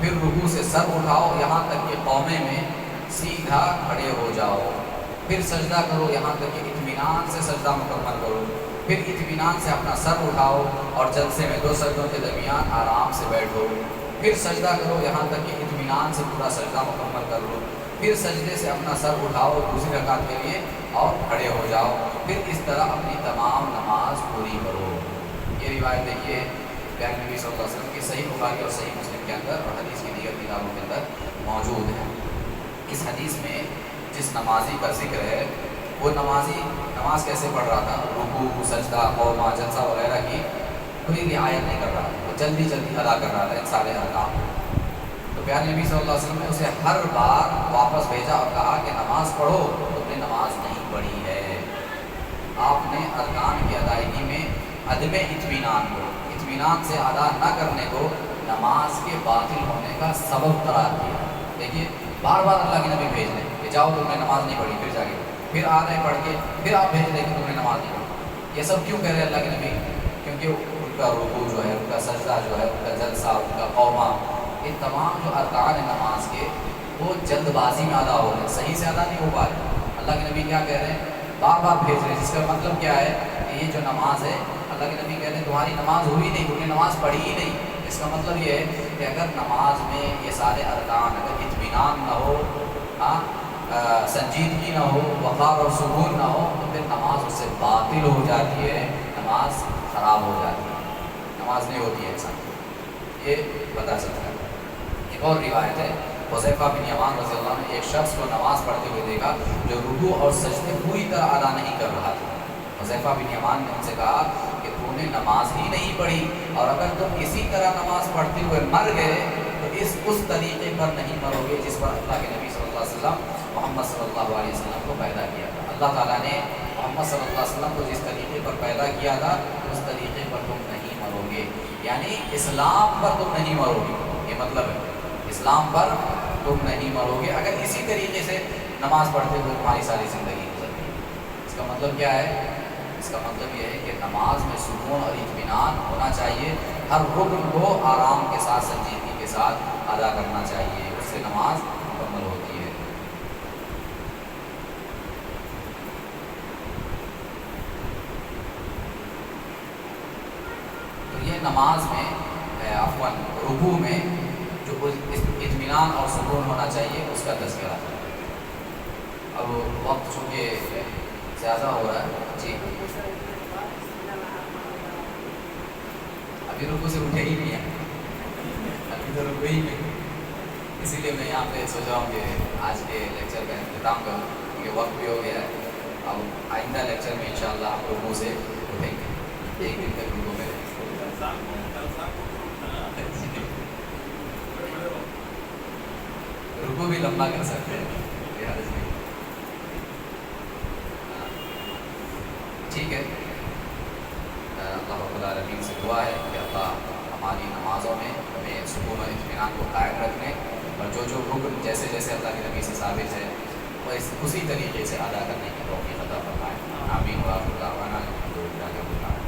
S1: پھر رکوع سے سر اٹھاؤ یہاں تک کہ قومے میں سیدھا کھڑے ہو جاؤ، پھر سجدہ کرو یہاں تک کہ اطمینان سے سجدہ مکمل کرو، پھر اطمینان سے اپنا سر اٹھاؤ اور جلسے میں 2 سجدوں کے درمیان آرام سے بیٹھو، پھر سجدہ کرو یہاں تک کہ اطمینان سے پورا سجدہ مکمل کر لو، پھر سجدے سے اپنا سر اٹھاؤ دوسری رکعت کے لیے اور کھڑے ہو جاؤ، پھر اس طرح اپنی تمام نماز پوری کرو۔ یہ روایت دیکھیے پیارے نبی صلی اللہ علیہ وسلم کی صحیح بخاری اور صحیح مسلم کے اندر اور حدیث کی دیگر کتابوں کے اندر موجود ہے۔ اس حدیث میں جس نمازی کا ذکر ہے وہ نمازی نماز کیسے پڑھ رہا تھا، رکوع، سجدہ، قومہ، جلسہ وغیرہ کی کوئی رعایت نہیں کر رہا تھا، وہ جلدی جلدی ادا کر رہا تھا ان سارے ارکان۔ تو پیارے نبی صلی اللہ علیہ وسلم نے اسے ہر بار واپس بھیجا اور کہا کہ نماز پڑھو، تم نے نماز نہیں پڑھی ہے۔ آپ نے ارکان کی ادائیگی میں عدم اطمینان سے ادا نہ کرنے کو نماز کے باطل ہونے کا سبب قرار دیا۔ دیکھیے بار بار اللہ کے نبی بھیج رہے کہ جاؤ تم نے نماز نہیں پڑھی، پھر جا کے پھر آ رہے پڑھ کے پھر آپ بھیج رہے کہ تم نے نماز نہیں پڑھی۔ یہ سب کیوں کہہ رہے ہیں اللہ کے نبی؟ کیونکہ ان کا رکوع جو ہے، ان کا سجدہ جو ہے، ان کا جلسہ، ان کا قومہ، یہ تمام جو ارکان ہیں نماز کے وہ جلد بازی میں ادا ہو رہے ہیں، صحیح سے ادا نہیں ہو پا رہے۔ اللہ کے نبی کیا کہہ رہے ہیں؟ بار بار بھیج رہے ہیں، جس کا مطلب کیا ہے کہ یہ جو نماز ہے اللہ کے نبی کہہ رہے ہیں تمہاری نماز ہوئی نہیں، تم نے نماز پڑھی ہی نہیں۔ اس کا مطلب یہ ہے کہ اگر نماز میں یہ سارے ارکان اگر اطمینان نہ ہو، سنجیدگی نہ ہو، وقار اور سکون نہ ہو، تو پھر نماز اس سے باطل ہو جاتی ہے، نماز خراب ہو جاتی ہے، نماز نہیں ہوتی ہے انسان، یہ بتا سکتا ہے۔ ایک اور روایت ہے، حذیفہ بن یمان رضی اللہ عنہ نے ایک شخص کو نماز پڑھتے ہوئے دیکھا جو رکوع اور سجدے پوری طرح ادا نہیں کر رہا تھا۔ حذیفہ بن یمان نے ان سے کہا کہ تم نے نماز ہی نہیں پڑھی، اور اگر تم اسی طرح نماز پڑھتے ہوئے مر گئے تو اس طریقے پر نہیں مرو گے جس پر اللہ کے نبی صلی اللہ علیہ وسلم محمد صلی اللہ علیہ وسلم کو پیدا کیا تھا۔ اللہ تعالیٰ نے محمد صلی اللہ علیہ وسلم کو جس طریقے پر پیدا کیا تھا اس طریقے پر تم نہیں مرو گے، یعنی اسلام پر تم نہیں مرو گے، یہ مطلب ہے اسلام پر تم نہیں مرو گے اگر اسی طریقے سے نماز پڑھتے ہوئے تمہاری ساری زندگی گزر گئی۔ اس کا مطلب کیا ہے؟ اس کا مطلب یہ ہے کہ نماز میں سکون اور اطمینان ہونا چاہیے، ہر رکن کو آرام کے ساتھ، سنجیدگی کے ساتھ ادا کرنا چاہیے، اس سے نماز مکمل ہوتی ہے۔ تو یہ نماز میں عفواً رکوع میں جو اطمینان اور سکون ہونا چاہیے اس کا تذکرہ ہے۔ اب وقت چونکہ زیادہ ہو رہا ہے، جی ابھی رکوع سے اٹھے ہی نہیں ہیں، ابھی تو رکوع ہی نہیں، اسی لیے میں یہاں پہ سوچا ہوں کہ آج کے لیکچر کا اختتام کروں کیونکہ وقت بھی ہو گیا ہے۔ اب آئندہ لیکچر میں انشاءاللہ ہم رکوع سے اٹھیں گے، ایک دن تک رکوع میں رکوع بھی لمبا کر سکتے ہیں، ٹھیک ہے۔ اللہ رب العالمین سے دعا ہے کہ اللہ ہماری نمازوں میں ہمیں سکون و اطمینان کو قائم رکھنے اور جو رکن جیسے جیسے اللہ کے نبی سے ثابت ہے وہ اسی طریقے سے ادا کرنے کی توفیق عطا فرمائے۔ آمین و آخر دعوانا الحمدللہ رب العالمین۔